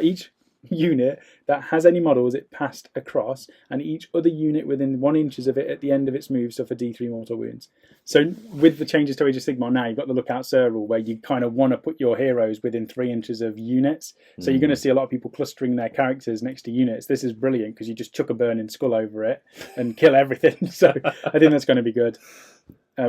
each unit that has any models it passed across, and each other unit within 1 inch of it at the end of its move suffer D3 mortal wounds. So with the changes to Age of Sigmar now, you've got the Lookout Sir rule, where you kind of want to put your heroes within 3 inches of units. So you're going to see a lot of people clustering their characters next to units. This is brilliant, because you just chuck a burning skull over it and kill everything. So I think that's going to be good.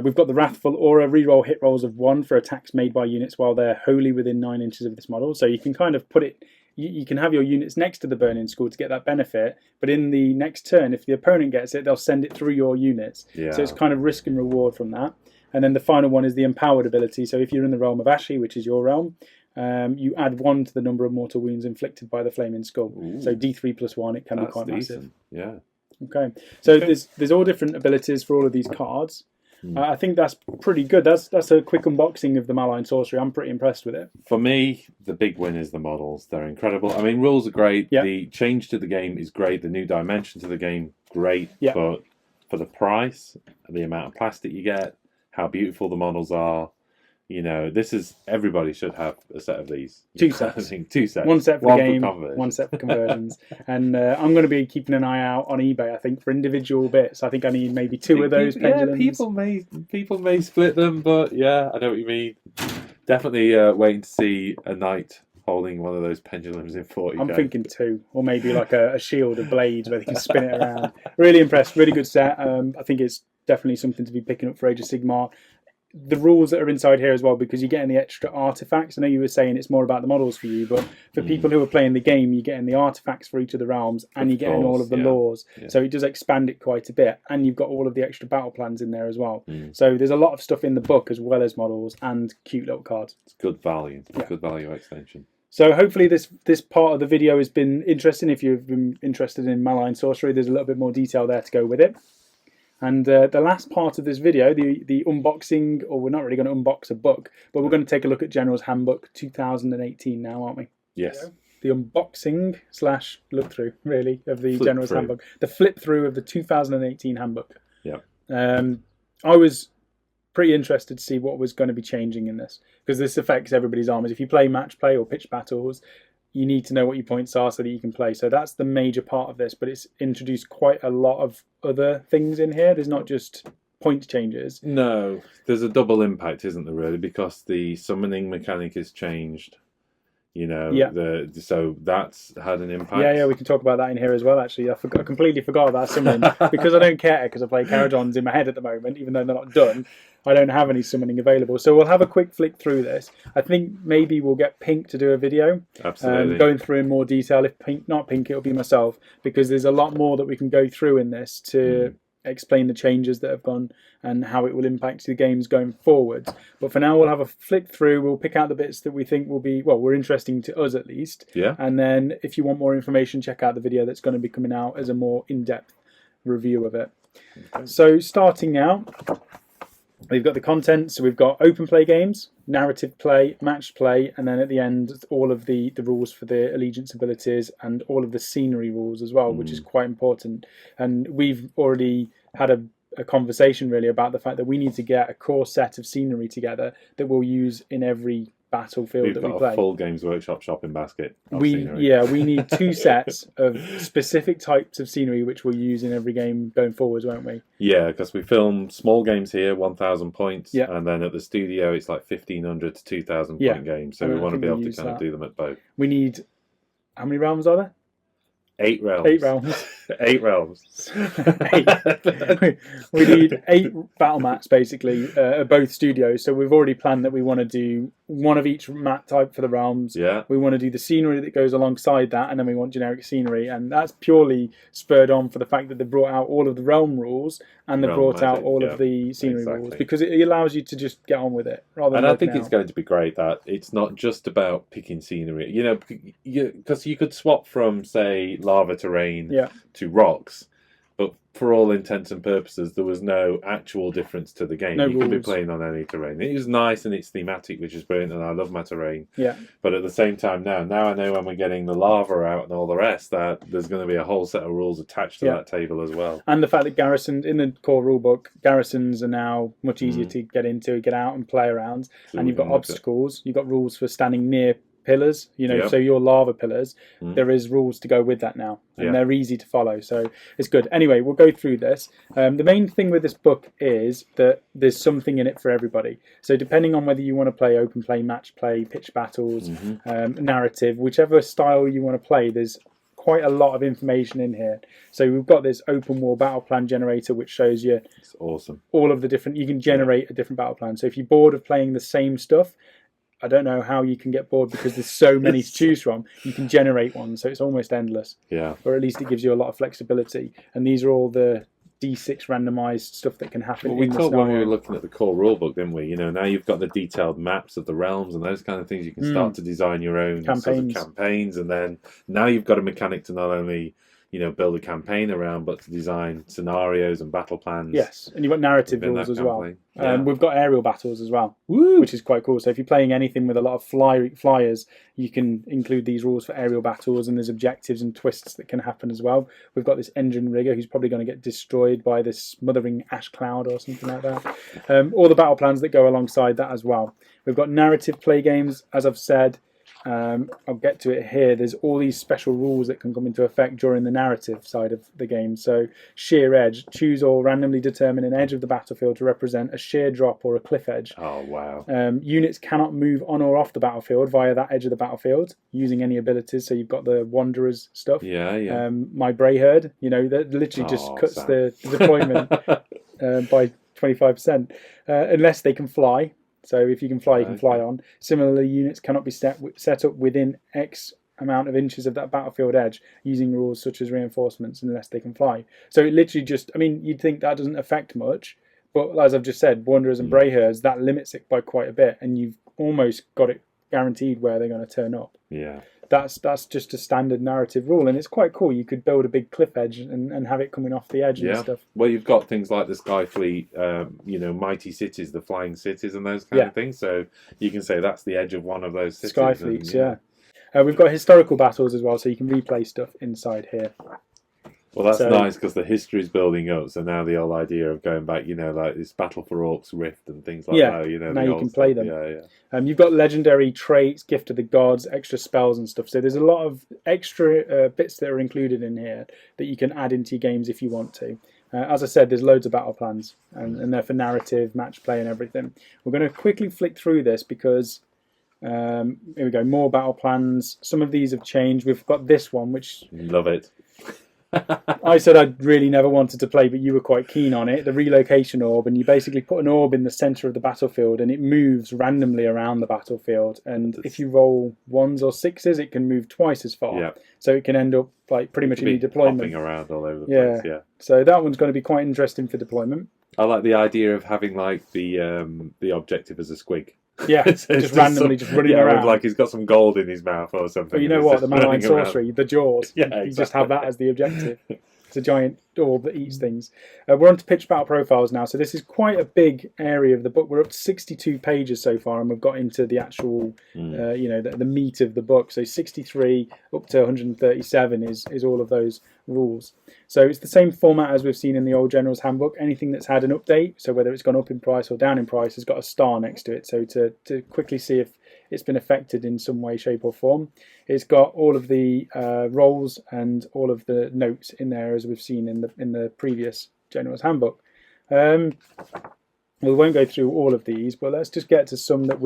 We've got the Wrathful Aura, reroll hit rolls of 1 for attacks made by units while they're wholly within 9 inches of this model. So you can kind of put it, you can have your units next to the Burning Skull to get that benefit, but in the next turn, if the opponent gets it, they'll send it through your units. Yeah. So it's kind of risk and reward from that. And then the final one is the Empowered ability. So if you're in the realm of Ashy, which is your realm, you add 1 to the number of mortal wounds inflicted by the Flaming Skull. Ooh. So D3 plus 1, it can be quite decent. Massive. Yeah. Okay. So there's all different abilities for all of these cards. I think that's pretty good. That's a quick unboxing of the Malign Sorcery. I'm pretty impressed with it. For me, the big win is the models. They're incredible. I mean, rules are great. Yep. The change to the game is great. The new dimension to the game, great. Yep. But for the price, the amount of plastic you get, how beautiful the models are, everybody should have a set of these. 2 sets. I think 2 sets. 1 set for the game, 1 set for conversions. And I'm going to be keeping an eye out on eBay, I think, for individual bits. I think I need maybe 2 of those pendulums. Yeah, people may split them, but yeah, I know what you mean. Definitely waiting to see a knight holding one of those pendulums in 40k. I'm thinking 2, or maybe like a shield of blades where they can spin it around. Really impressed. Really good set. I think it's definitely something to be picking up for Age of Sigmar. The rules that are inside here as well, because you're getting the extra artifacts. I know you were saying it's more about the models for you, but for people who are playing the game, you're getting the artifacts for each of the realms, and you're getting all of the laws. Yeah. So it does expand it quite a bit, and you've got all of the extra battle plans in there as well. So there's a lot of stuff in the book as well as models and cute little cards. It's good value. Good value extension. So hopefully this part of the video has been interesting. If you've been interested in Malign Sorcery, there's a little bit more detail there to go with it. And the last part of this video, the unboxing, or we're not really going to unbox a book, but we're going to take a look at General's Handbook 2018 now, aren't we? Yes. The unboxing / look through, really, of the General's Handbook. The flip through of the 2018 Handbook. Yeah. I was pretty interested to see what was going to be changing in this, because this affects everybody's armies. If you play match play or pitch battles, you need to know what your points are so that you can play. So that's the major part of this, but it's introduced quite a lot of other things in here. There's not just point changes. No, there's a double impact, isn't there, really? Because the summoning mechanic is changed. You know, Yeah. So that's had an impact. Yeah, we can talk about that in here as well, actually. I completely forgot about summoning because I don't care, because I play Caradons in my head at the moment, even though they're not done. I don't have any summoning available. So we'll have a quick flick through this. I think maybe we'll get Pink to do a video. Absolutely. Going through in more detail. If not Pink, it'll be myself, because there's a lot more that we can go through in this to explain the changes that have gone and how it will impact the games going forward. But for now, we'll have a flick through. We'll pick out the bits that we think will be, well, were interesting to us at least. Yeah. And then if you want more information, check out the video that's going to be coming out as a more in-depth review of it. Okay. So starting out, we've got the content. So we've got open play games, narrative play, match play, and then at the end, all of the rules for the allegiance abilities and all of the scenery rules as well, which is quite important. And we've already had a conversation really about the fact that we need to get a core set of scenery together that we'll use in every battlefield that we play. We've got a full Games Workshop shopping basket of scenery. Yeah, we need 2 sets of specific types of scenery which we'll use in every game going forwards, won't we? Yeah, because we film small games here, 1,000 points, and then at the studio it's like 1,500 to 2,000 point games. So we want to be able to kind of do them at both. We need, how many realms are there? 8 realms. 8 realms. 8 realms. 8. We need 8 battle mats basically at both studios. So we've already planned that we want to do one of each mat type for the realms. Yeah. We want to do the scenery that goes alongside that, and then we want generic scenery. And that's purely spurred on for the fact that they brought out all of the realm rules and they brought out all of the scenery rules, because it allows you to just get on with it. And I think it's going to be great that it's not just about picking scenery. You know, because you could swap from, say, lava terrain to rocks, but for all intents and purposes there was no actual difference to the game. You could be playing on any terrain. It was nice and it's thematic, which is brilliant, and I love my terrain. But at the same time, now I know when we're getting the lava out and all the rest, that there's going to be a whole set of rules attached to that table as well. And the fact that garrisons in the core rulebook, garrisons are now much easier to get into, get out and play around. So and you've got obstacles, you've got rules for standing near pillars, you know, so your lava pillars, there is rules to go with that now, and they're easy to follow, so it's good. Anyway, we'll go through this. The main thing with this book is that there's something in it for everybody. So depending on whether you want to play open play, match play, pitch battles, narrative, whichever style you want to play, there's quite a lot of information in here. So we've got this open world battle plan generator, which shows you all of the different, you can generate a different battle plan. So if you're bored of playing the same stuff, I don't know how you can get bored because there's so many to choose from. You can generate one, so it's almost endless. Or at least it gives you a lot of flexibility. And these are all the D6 randomized stuff that can happen. Well, we thought when we were looking at the core rulebook, didn't we? You know, now you've got the detailed maps of the realms and those kind of things. You can start to design your own campaigns, and then now you've got a mechanic to not only, you know, build a campaign around, but to design scenarios and battle plans. Yes, and you've got narrative rules as well. We've got aerial battles as well, which is quite cool. So if you're playing anything with a lot of flyers, you can include these rules for aerial battles, and there's objectives and twists that can happen as well. We've got this engine rigger who's probably going to get destroyed by this smothering ash cloud or something like that. All the battle plans that go alongside that as well. We've got narrative play games, as I've said. I'll get to it here. There's all these special rules that can come into effect during the narrative side of the game. So sheer edge, choose or randomly determine an edge of the battlefield to represent a sheer drop or a cliff edge. Oh wow. Units cannot move on or off the battlefield via that edge of the battlefield using any abilities. So you've got the Wanderers stuff. My Brayherd, you know, that literally just cuts the deployment by 25%, unless they can fly. So if you can fly, you can fly on. Similarly, units cannot be set up within X amount of inches of that battlefield edge using rules such as reinforcements unless they can fly. So it literally just, I mean, you'd think that doesn't affect much, but as I've just said, Wanderers and Brayherds, that limits it by quite a bit, and you've almost got it guaranteed where they're going to turn up. That's just a standard narrative rule, and it's quite cool. You could build a big cliff edge and have it coming off the edge and stuff. Well, you've got things like the Skyfleet, you know, mighty cities, the flying cities, and those kind of things. So you can say that's the edge of one of those cities. Skyfleets, we've got historical battles as well, so you can replay stuff inside here. Well, that's nice because the history is building up. So now the whole idea of going back, you know, like this Battle for Orcs Rift and things like that. You know, now you can play them. You've got legendary traits, gift of the gods, extra spells and stuff. So there's a lot of extra bits that are included in here that you can add into your games if you want to. As I said, there's loads of battle plans, and they're for narrative, match play, and everything. We're going to quickly flick through this because Here we go. More battle plans. Some of these have changed. We've got this one, which love it. I said I really never wanted to play, but you were quite keen on it. The relocation orb, and you basically put an orb in the center of the battlefield, and it moves randomly around the battlefield. And if you roll 1s or 6s, it can move twice as far. Yeah. So it can end up like pretty much any deployment. Hopping around all over the place. Yeah. So that one's going to be quite interesting for deployment. I like the idea of having like the objective as a squig. Yeah, so just randomly just running around. Like he's got some gold in his mouth or something. But you know what? The Malign Sorcery, the jaws. Yeah, exactly. You just have that as the objective. It's a giant orb that eats things. We're on to pitch battle profiles now. So this is quite a big area of the book. We're up to 62 pages so far, and we've got into the actual, the meat of the book. So 63 up to 137 is all of those rules. So it's the same format as we've seen in the old General's Handbook. Anything that's had an update, so whether it's gone up in price or down in price, has got a star next to it. So to quickly see if it's been affected in some way, shape or form. It's got all of the roles and all of the notes in there as we've seen in the previous General's Handbook. We won't go through all of these, but let's just get to some that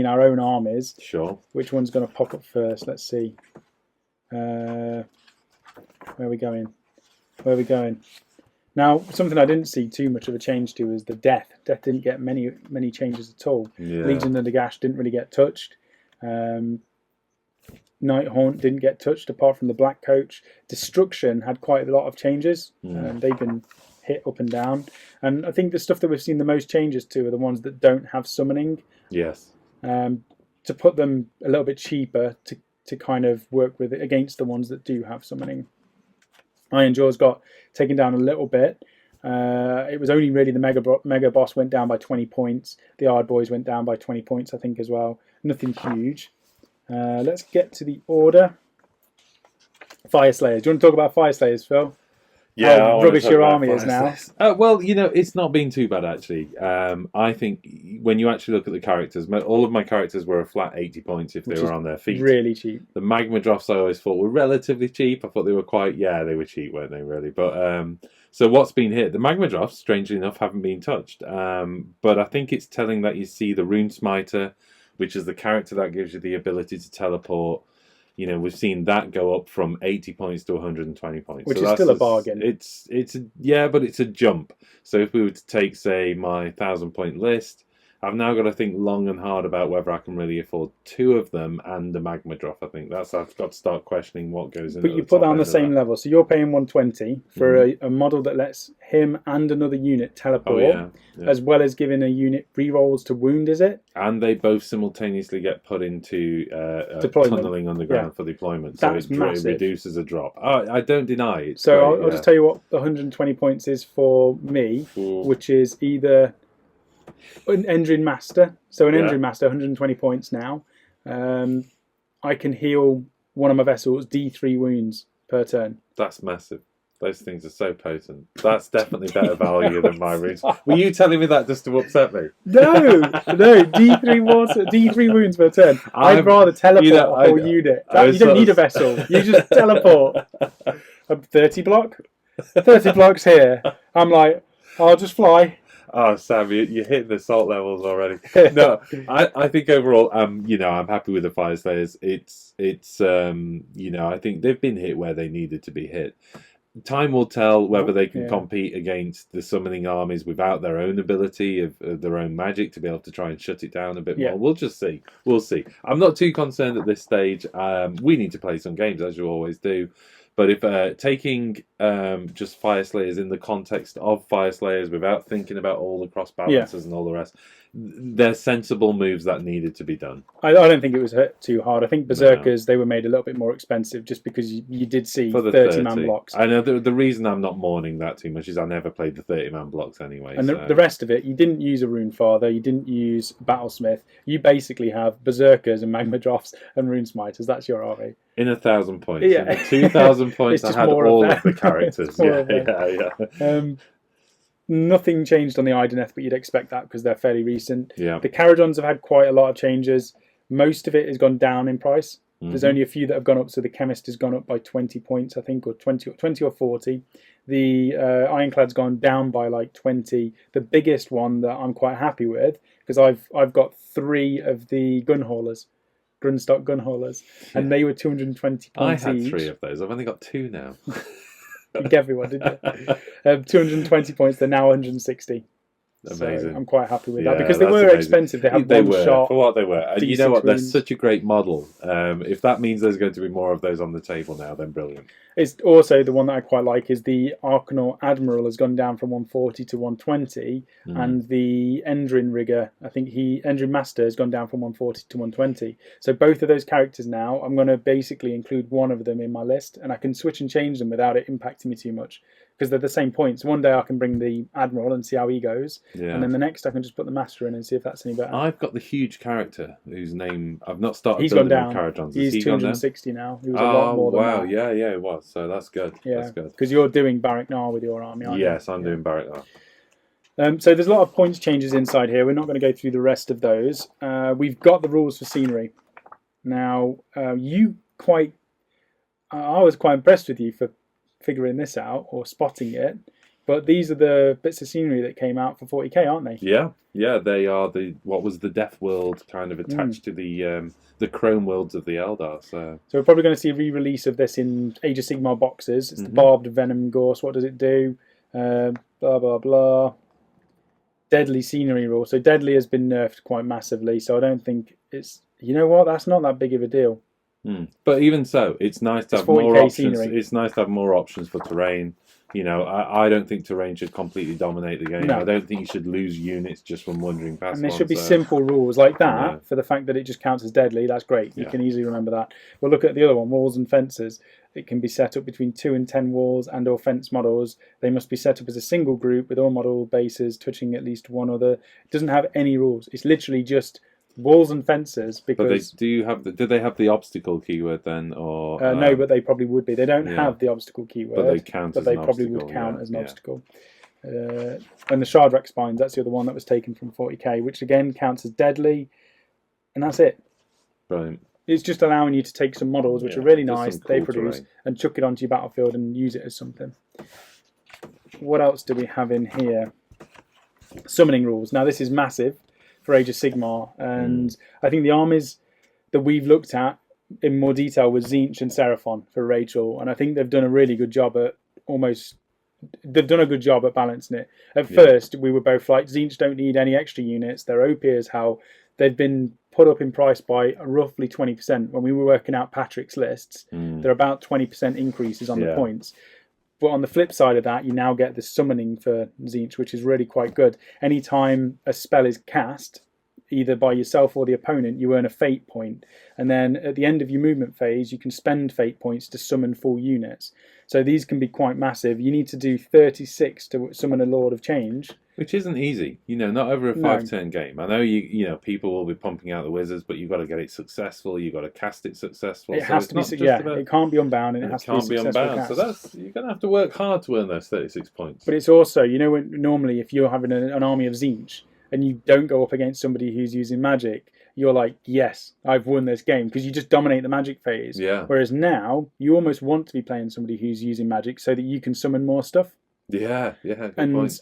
our own armies. Sure. Which one's going to pop up first? Let's see. Where are we going? Where are we going? Now, something I didn't see too much of a change to is the death. Death didn't get many changes at all. Yeah. Legion of the Gash didn't really get touched. Nighthaunt didn't get touched apart from the Black Coach. Destruction had quite a lot of changes. They've been hit up and down. And I think the stuff that we've seen the most changes to are the ones that don't have summoning. Yes. To put them a little bit cheaper to kind of work with it against the ones that do have summoning. Iron Jaws got taken down a little bit. It was only really the Mega Boss went down by 20 points. The Ard Boys went down by 20 points, I think, as well. Nothing huge. Let's get to the order. Fire Slayers. Do you want to talk about Fire Slayers, Phil? Yeah, how rubbish your army is now. Well, it's not been too bad, actually. I think when you actually look at the characters, all of my characters were a flat 80 points if they were on their feet. Really cheap. The Magma Drops I always thought were relatively cheap. I thought they were they were cheap, weren't they, really? But so what's been hit? The Magma Drops, strangely enough, haven't been touched. But I think it's telling that you see the Rune Smiter, which is the character that gives you the ability to teleport. We've seen that go up from 80 points to 120 points. Which is still a bargain. But it's a jump. So if we were to take, say, my 1,000-point list, I've now got to think long and hard about whether I can really afford 2 of them and the Magma Drop. I think I've got to start questioning what goes in. But you put that on the same level. So you're paying 120 for a model that lets him and another unit teleport, as well as giving a unit rerolls to wound, is it? And they both simultaneously get put into tunneling underground for deployment. So it reduces a drop. I don't deny it. So I'll just tell you what the 120 points is for me, which is either an Endrin Master. So an Endrin Master, 120 points now. I can heal one of my vessels D3 wounds per turn. That's massive. Those things are so potent. That's definitely better value than my runes. Were you telling me that just to upset me? No. D3 wounds per turn. I'd rather teleport a whole unit. You don't need a vessel. You just teleport. A 30 block? 30 blocks here. I'm like, I'll just fly. Oh, Sam, you're hitting the salt levels already. No, I think overall, I'm happy with the Fire Slayers. It's I think they've been hit where they needed to be hit. Time will tell whether they can compete against the summoning armies without their own ability of their own magic to be able to try and shut it down a bit more. We'll just see. We'll see. I'm not too concerned at this stage. We need to play some games, as you always do. But if taking just Fire Slayers in the context of Fire Slayers without thinking about all the cross balances and all the rest, they're sensible moves that needed to be done. I don't think it was hit too hard. I think Berserkers, they were made a little bit more expensive just because you did see 30-man blocks. I know the reason I'm not mourning that too much is I never played the 30-man blocks anyway. And the rest of it, you didn't use a Rune Father, you didn't use Battlesmith. You basically have Berserkers and Magma Drops and Rune Smiters. That's your army. In 1,000 points. Yeah. In 2,000 points, I had all of the characters. Nothing changed on the Ideneth, but you'd expect that because they're fairly recent. Yeah. The Caradons have had quite a lot of changes. Most of it has gone down in price. There's only a few that have gone up. So the chemist has gone up by 20 points, I think, or 20 or 40. The ironclad's gone down by like 20. The biggest one that I'm quite happy with, because I've got 3 of the gun haulers, Grundstock gun haulers, and they were 220 points I had each. 3 of those. I've only got 2 now. You gave everyone, didn't you? 220 points. They're now 160. Amazing. So I'm quite happy with that because they were expensive. They had they one were shot for what they were. And you know what? They're wounds. such a great model. If that means there's going to be more of those on the table now, then brilliant. It's also the one that I quite like is the Arcanaut Admiral has gone down from 140 to 120, and the Endrin Rigger, I think Endrin Master has gone down from 140 to 120. So both of those characters now, I'm going to basically include one of them in my list, and I can switch and change them without it impacting me too much. Because they're the same points. One day I can bring the Admiral and see how he goes. Yeah. And then the next I can just put the Master in and see if that's any better. I've got the huge character whose name I've not started He's building gone down. Caradrons. He's 260 now. He was a lot more than that. Yeah, it was. So that's good. Yeah, that's good. Because you're doing Barak Nar with your army, aren't you? Yes, I'm doing Barak Nar. So there's a lot of points changes inside here. We're not going to go through the rest of those. We've got the rules for scenery. Now, I was quite impressed with you for figuring this out or spotting it. But these are the bits of scenery that came out for 40k, aren't they? Yeah, they are what was the Death World kind of attached to the Chrome Worlds of the Eldar. So we're probably going to see a re-release of this in Age of Sigmar boxes. It's the Barbed Venom Gorse. What does it do? Blah, blah, blah. Deadly scenery rule. So Deadly has been nerfed quite massively, so I don't think it's... You know what? That's not that big of a deal. But even so, it's nice to have more options. Scenery. It's nice to have more options for terrain. You know, I don't think terrain should completely dominate the game. No. I don't think you should lose units just from wandering past. And there should be simple rules like that. Yeah. For the fact that it just counts as deadly. That's great. You can easily remember that. We'll look at the other one, walls and fences. It can be set up between 2 and 10 walls and or fence models. They must be set up as a single group with all model bases touching at least one other. It doesn't have any rules. It's literally just walls and fences. Because but do they have the obstacle keyword then, or no? But they probably would be. They don't have the obstacle keyword, but they count. But they probably would count as an obstacle. And the shard rack spines. That's the other one that was taken from 40k, which again counts as deadly, and that's it. Brilliant. It's just allowing you to take some models which are really nice, cool they produce, and chuck it onto your battlefield and use it as something. What else do we have in here? Summoning rules. Now this is massive for Age of Sigmar, and I think the armies that we've looked at in more detail was Tzeentch and Seraphon for Rachel, and I think they've done a really good job at balancing it. At first, we were both like, Tzeentch don't need any extra units. They're OP as hell. They've been put up in price by roughly 20%. When we were working out Patrick's lists, they're about 20% increases on the points. But on the flip side of that, you now get the summoning for Tzeentch, which is really quite good. Anytime a spell is cast, either by yourself or the opponent, you earn a fate point. And then at the end of your movement phase, you can spend fate points to summon full units. So these can be quite massive. You need to do 36 to summon a Lord of Change. Which isn't easy, not over a 5-turn game. I know people will be pumping out the wizards, but you've got to get it successful. You've got to cast it successful. It has to be, it can't be unbound, and it has to be successful cast. So you're going to have to work hard to earn those 36 points. But it's also, normally if you're having an army of Tzeentch and you don't go up against somebody who's using magic, you're like, yes, I've won this game, because you just dominate the magic phase. Yeah. Whereas now you almost want to be playing somebody who's using magic so that you can summon more stuff. Yeah, good point.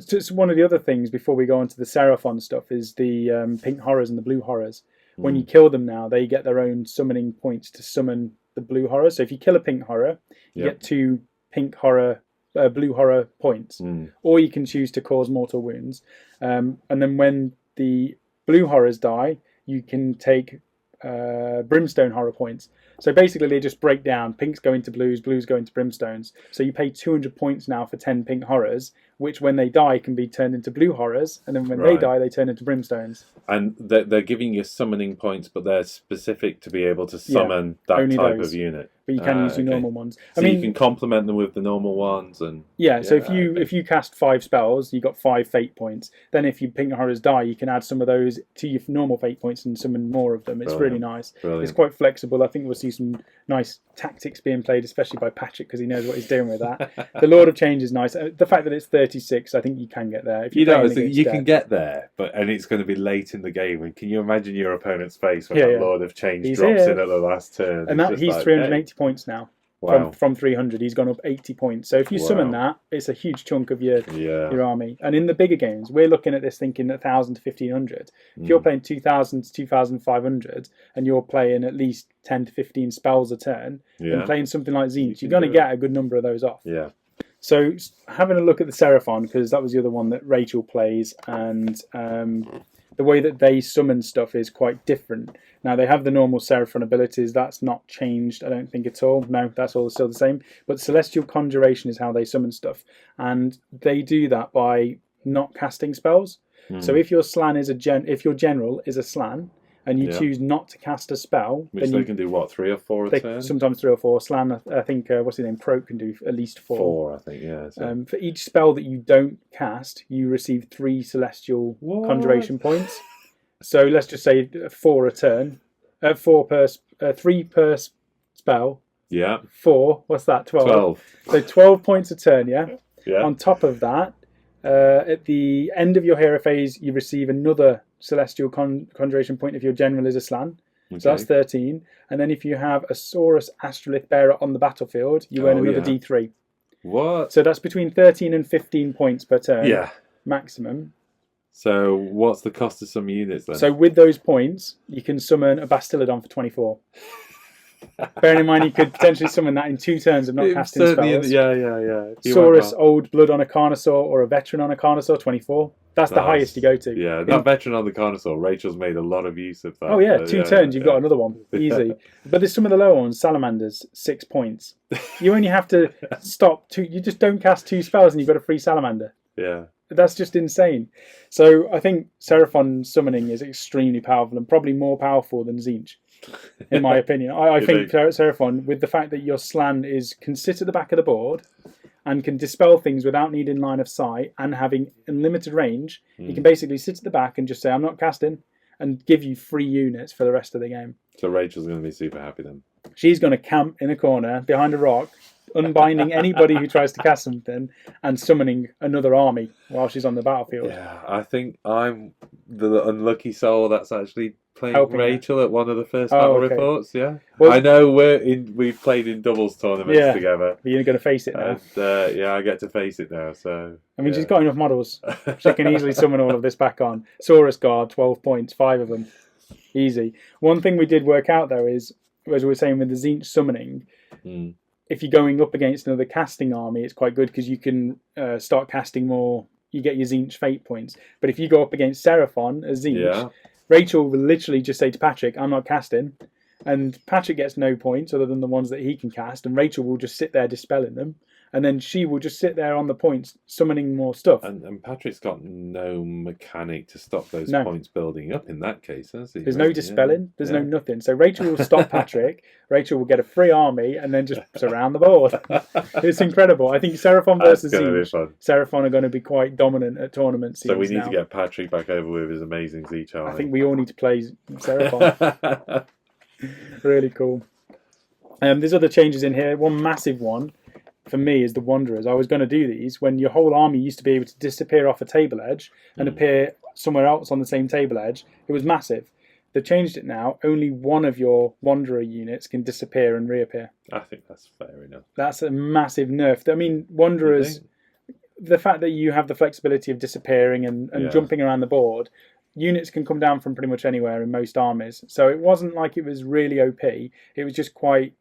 Just one of the other things before we go on to the Seraphon stuff is the pink horrors and the blue horrors. When you kill them now, they get their own summoning points to summon the blue horror. So if you kill a pink horror, you get 2 pink horror, blue horror points, or you can choose to cause mortal wounds. And then when the blue horrors die, you can take brimstone horror points. So basically they just break down. Pinks go into blues, blues go into brimstones. So you pay 200 points now for 10 pink horrors, which when they die can be turned into blue horrors, and then when they die they turn into brimstones. And they're giving you summoning points, but they're specific to be able to summon that type of unit. But you can use your normal ones. So you can complement them with the normal ones, and so if you cast 5 spells, you got 5 fate points. Then if your pink horrors die, you can add some of those to your normal fate points and summon more of them. It's really nice. It's quite flexible. I think we'll see some nice tactics being played, especially by Patrick, because he knows what he's doing with that. The Lord of Change is nice. The fact that it's 30 36. I think you can get there if you you're know. You can get there, and it's going to be late in the game. And can you imagine your opponent's face when that Lord of Change drops in at the last turn? And he's 380 points now. Wow. From 300, he's gone up 80 points. So if you summon that, it's a huge chunk of your army. And in the bigger games, we're looking at this thinking 1,000 to 1,500. If you're playing 2,000 to 2,500 and you're playing at least 10 to 15 spells a turn, and playing something like Tzeentch, you're going to get a good number of those off. Yeah. So having a look at the Seraphon, because that was the other one that Rachel plays, and the way that they summon stuff is quite different. Now, they have the normal Seraphon abilities. That's not changed, I don't think, at all. No, that's all still the same. But Celestial Conjuration is how they summon stuff. And they do that by not casting spells. So if your Slan is if your general is a Slan, and you choose not to cast a spell... Which then they can do, what, 3 or 4 a turn? Sometimes 3 or 4. Slan, I think, what's his name? Croak can do at least 4. 4, I think, yeah. So. For each spell that you don't cast, you receive 3 Celestial Conjuration points. So let's just say 4 a turn. 3 per spell. Yeah. 4, what's that? 12. 12. So 12 points a turn, yeah? Yeah. On top of that, at the end of your hero phase, you receive another Celestial Conjuration point if your general is a Slan. Okay. So that's 13. And then if you have a Saurus Astrolith Bearer on the battlefield, you earn another D3. What? So that's between 13 and 15 points per turn. Yeah. Maximum. So what's the cost of some units then? So with those points, you can summon a Bastiladon for 24. Bearing in mind you could potentially summon that in 2 turns of not casting spells. Yeah. Saurus Old Blood on a Carnosaur or a Veteran on a Carnosaur, 24. That's the highest you go to. Yeah, that Veteran on the Carnosaur, Rachel's made a lot of use of that. Oh yeah, 2 turns, you've got another one. Easy. But there's some of the lower ones, Salamanders, 6 points. You only have to stop 2, you just don't cast 2 spells and you've got a free Salamander. Yeah. That's just insane. So I think Seraphon summoning is extremely powerful and probably more powerful than Tzeentch, in my opinion. I think Seraphon, with the fact that your Slan can sit at the back of the board and can dispel things without needing line of sight and having unlimited range, you can basically sit at the back and just say, I'm not casting, and give you free units for the rest of the game. So Rachel's going to be super happy then. She's going to camp in a corner behind a rock, unbinding anybody who tries to cast something and summoning another army while she's on the battlefield. Yeah, I think I'm the unlucky soul that's actually playing Rachel at one of the first battle reports. Yeah, well, I know we've played in doubles tournaments together. But you're going to face it now. And, I get to face it now. So I mean, she's got enough models. She can easily summon all of this back on. Saurus Guard, 12 points, 5 of them, easy. One thing we did work out though is, as we were saying with the Tzeentch summoning. If you're going up against another casting army, it's quite good because you can start casting more. You get your Tzeentch fate points. But if you go up against Seraphon as Tzeentch, Rachel will literally just say to Patrick, I'm not casting. And Patrick gets no points other than the ones that he can cast. And Rachel will just sit there dispelling them. And then she will just sit there on the points, summoning more stuff. And Patrick's got no mechanic to stop those points building up in that case, has he? There's no dispelling. There's no nothing. So Rachel will stop Patrick. Rachel will get a free army and then just surround the board. It's incredible. I think Seraphon versus Tzeentch. Seraphon are going to be quite dominant at tournaments. So we need to get Patrick back over with his amazing Tzeentch army. I think we all need to play Seraphon. Really cool. There's other changes in here. One massive one for me is the Wanderers. I was going to do these when your whole army used to be able to disappear off a table edge and appear somewhere else on the same table edge. It was massive. They've changed it now. Only one of your Wanderer units can disappear and reappear. I think that's fair enough. That's a massive nerf. I mean, Wanderers, the fact that you have the flexibility of disappearing and jumping around the board, units can come down from pretty much anywhere in most armies. So it wasn't like it was really OP. It was just quite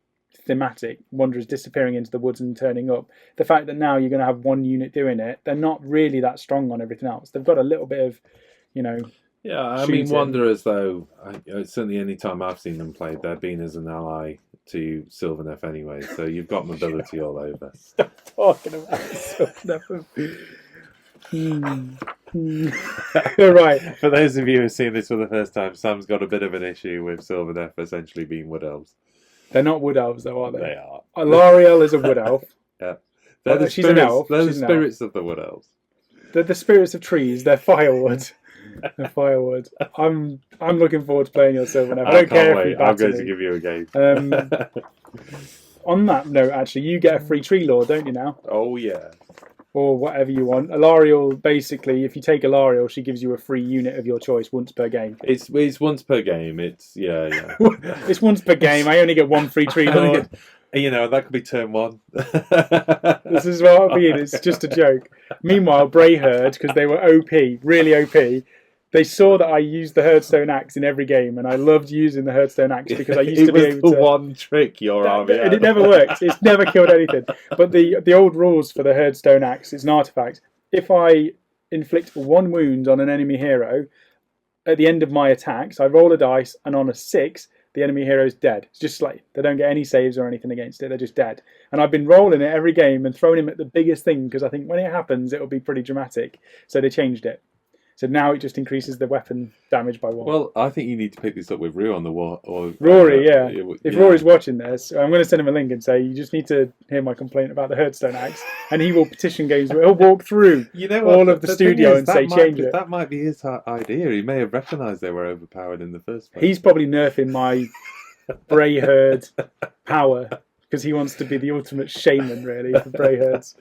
thematic. Wanderers disappearing into the woods and turning up. The fact that now you're going to have one unit doing it, they're not really that strong on everything else. They've got a little bit of, Yeah, I mean, Wanderers, though, certainly any time I've seen them played, they've been as an ally to Sylvaneth anyway, so you've got mobility all over. Stop talking about Sylvaneth. Right. For those of you who are seeing this for the first time, Sam's got a bit of an issue with Sylvaneth essentially being wood elves. They're not wood elves, though, are they? They are. L'Ariel is a wood elf. Yeah. They're she's an elf. They're the spirits of the wood elves. They're the spirits of trees. They're firewood. They're firewood. I'm looking forward to playing your Sylvaneth. I don't care if you I'm going to give you a game. On that note, actually, you get a free tree lord, don't you now? Oh, yeah. or whatever you want. Alariel, basically, if you take Alariel, she gives you a free unit of your choice once per game. It's once per game. It's yeah. It's once per game. I only get one free tree lord. You know, that could be turn 1. This is what I mean. It's just a joke. Meanwhile, Bray Herd, because they were OP, really OP, they saw that I used the Herdstone Axe in every game, and I loved using the Herdstone Axe because I used to be able to... It was the one trick your army had. And it never worked. It's never killed anything. But the old rules for the Herdstone Axe, it's an artifact. If I inflict 1 wound on an enemy hero, at the end of my attacks, I roll a dice, and on a 6, the enemy hero is dead. It's just slain. They don't get any saves or anything against it. They're just dead. And I've been rolling it every game and throwing him at the biggest thing because I think when it happens, it'll be pretty dramatic. So they changed it. So now it just increases the weapon damage by 1. Well, I think you need to pick this up with Rue on the wall. Rory, yeah. If Rory's watching this, I'm going to send him a link and say, you just need to hear my complaint about the Herdstone Axe. And he will petition games. He'll walk through all of the studio and say, change it. That might be his idea. He may have recognised they were overpowered in the first place. He's probably nerfing my Bray Herd power because he wants to be the ultimate shaman, really, for Bray Herds.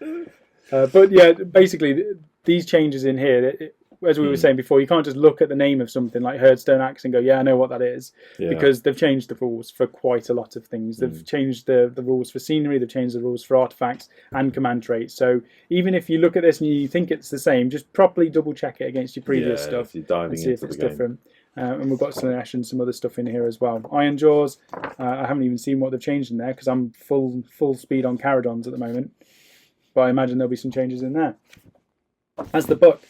But yeah, basically, these changes in here... As we were saying before, you can't just look at the name of something like Herdstone Axe and go, yeah, I know what that is. Yeah. Because they've changed the rules for quite a lot of things. They've changed the rules for scenery, they've changed the rules for artifacts and command traits. So even if you look at this and you think it's the same, just properly double check it against your previous stuff and see if it's different. And we've got Slanesh and some other stuff in here as well. Iron Jaws, I haven't even seen what they've changed in there because I'm full speed on Caradons at the moment. But I imagine there'll be some changes in there. As the book.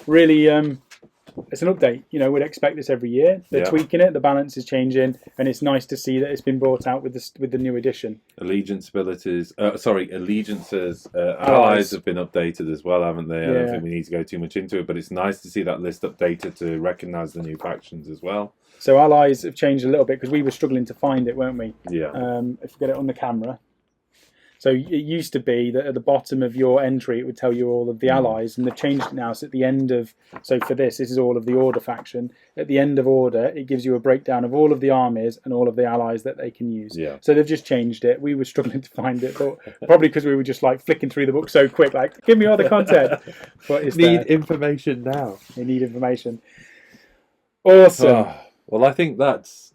Really, it's an update. You know, we'd expect this every year. They're tweaking it. The balance is changing, and it's nice to see that it's been brought out with the new edition. Allegiances, allies have been updated as well, haven't they? I don't think we need to go too much into it, but it's nice to see that list updated to recognise the new factions as well. So allies have changed a little bit because we were struggling to find it, weren't we? Yeah. If we get it on the camera. So it used to be that at the bottom of your entry it would tell you all of the allies, and they've changed it now. So at the end of, so for this is all of the Order faction. At the end of Order, it gives you a breakdown of all of the armies and all of the allies that they can use. Yeah. So they've just changed it. We were struggling to find it, but probably because we were just like flicking through the book so quick, like give me all the content. But it's need information now. They need information. Awesome. Well, I think that's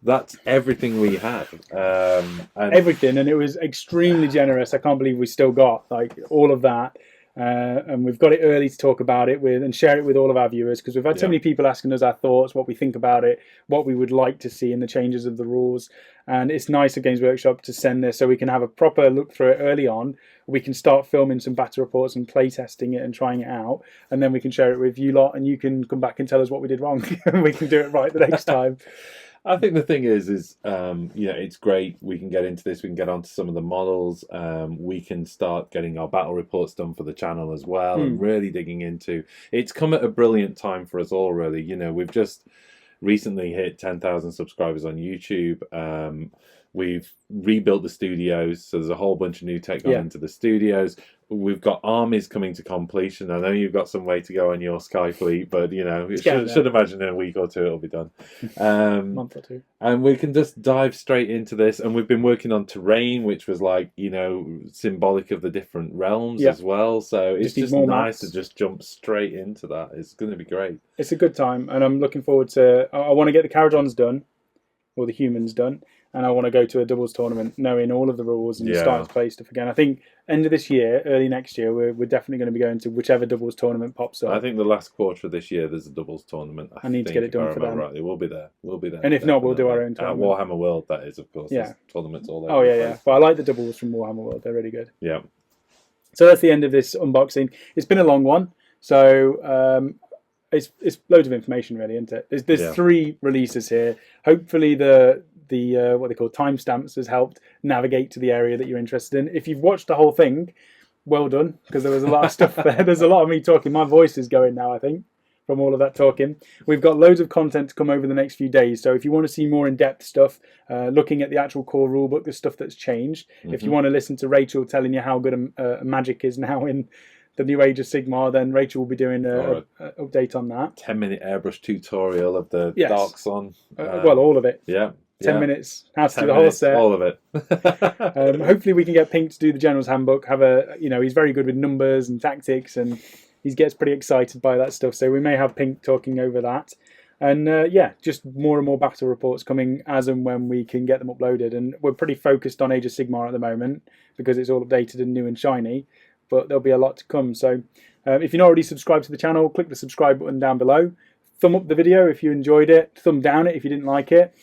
everything we had. Everything, and it was extremely generous. I can't believe we still got like all of that, and we've got it early to talk about it with and share it with all of our viewers because we've had so many people asking us our thoughts, what we think about it, what we would like to see in the changes of the rules. And it's nice at Games Workshop to send this so we can have a proper look through it early on. We can start filming some battle reports and play testing it and trying it out, and then we can share it with you lot, and you can come back and tell us what we did wrong, and we can do it right the next time. I think the thing is it's great. We can get into this. We can get onto some of the models. We can start getting our battle reports done for the channel as well, and really digging into. It's come at a brilliant time for us all. Really, you know, we've just recently hit 10,000 subscribers on YouTube. We've rebuilt the studios, so there's a whole bunch of new tech going into the studios. We've got armies coming to completion. I know you've got some way to go on your Sky fleet, but you know, should imagine in a week or two it'll be done. Month or two. And we can just dive straight into this. And we've been working on terrain, which was like, you know, symbolic of the different realms as well. So it's just nice to just jump straight into that. It's going to be great. It's a good time, and I'm looking forward to. I want to get the Caradons done, or the humans done. And I want to go to a doubles tournament, knowing all of the rules and start to play stuff again. I think end of this year, early next year, we're definitely going to be going to whichever doubles tournament pops up. I think the last quarter of this year, there's a doubles tournament. I need to get it done for them. Right, we'll be there. We'll be there. And if not, we'll do our own tournament. Warhammer World, that is, of course. There's tournaments all over. Oh yeah. But I like the doubles from Warhammer World. They're really good. Yeah. So that's the end of this unboxing. It's been a long one, so it's loads of information, really, isn't it? There's 3 releases here. Hopefully the what they call timestamps has helped navigate to the area that you're interested in. If you've watched the whole thing, well done, because there was a lot of stuff there. There's a lot of me talking. My voice is going now, I think, from all of that talking. We've got loads of content to come over the next few days. So if you want to see more in-depth stuff, looking at the actual core rulebook, the stuff that's changed. If you want to listen to Rachel telling you how good magic is now in the new age of Sigmar, then Rachel will be doing an update on that. 10-minute airbrush tutorial of the Dark Sun. Well, all of it. Yeah. 10 minutes, how to do the whole set. All of it. Hopefully we can get Pink to do the General's Handbook. He's very good with numbers and tactics, and he gets pretty excited by that stuff. So we may have Pink talking over that. And just more and more battle reports coming as and when we can get them uploaded. And we're pretty focused on Age of Sigmar at the moment because it's all updated and new and shiny. But there'll be a lot to come. So if you're not already subscribed to the channel, click the subscribe button down below. Thumb up the video if you enjoyed it. Thumb down it if you didn't like it.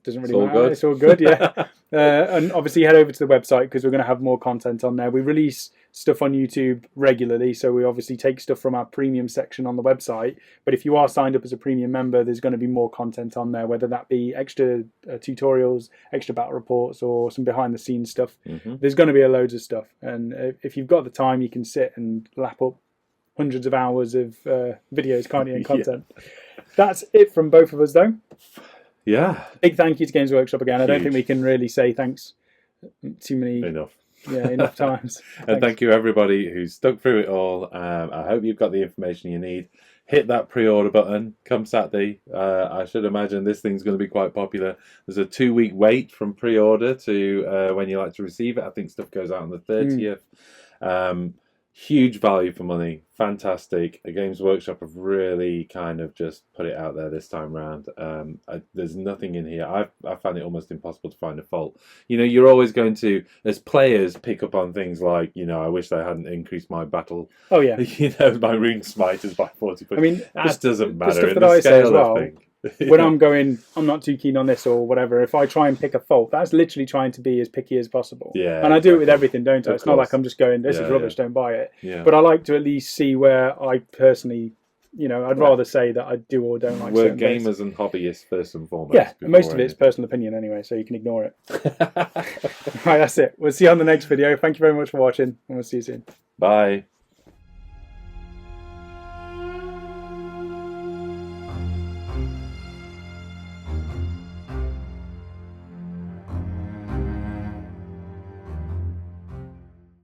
Doesn't really matter. Good. It's all good, yeah. And obviously head over to the website because we're going to have more content on there. We release stuff on YouTube regularly, so we obviously take stuff from our premium section on the website. But if you are signed up as a premium member, there's going to be more content on there, whether that be extra tutorials, extra battle reports, or some behind-the-scenes stuff. There's going to be loads of stuff. And if you've got the time, you can sit and lap up hundreds of hours of videos, can't you, and content. That's it from both of us, though. Yeah. Big thank you to Games Workshop again. I don't think we can really say thanks too many. Enough times. And thank you everybody who stuck through it all. I hope you've got the information you need. Hit that pre-order button come Saturday. I should imagine this thing's going to be quite popular. There's a 2-week wait from pre-order to when you like to receive it. I think stuff goes out on the 30th. Huge value for money. Fantastic. The Games Workshop have really kind of just put it out there this time round. There's nothing in here. I found it almost impossible to find a fault. You're always going to, as players, pick up on things like, I wish they hadn't increased my battle. Oh, yeah. My rune smiters by 40%. I mean, that doesn't matter. The stuff in that the I say as scale well, of thing. when I'm not too keen on this or whatever, if I try and pick a fault, that's literally trying to be as picky as possible. Yeah, and I do it with everything, don't I? It's not like I'm just going, this is rubbish, don't buy it. Yeah. But I like to at least see where I personally, I'd rather say that I do or don't like We're certain gamers bits. And hobbyists first and foremost. Yeah, most of it's personal opinion anyway, so you can ignore it. Right, that's it. We'll see you on the next video. Thank you very much for watching, and we'll see you soon. Bye.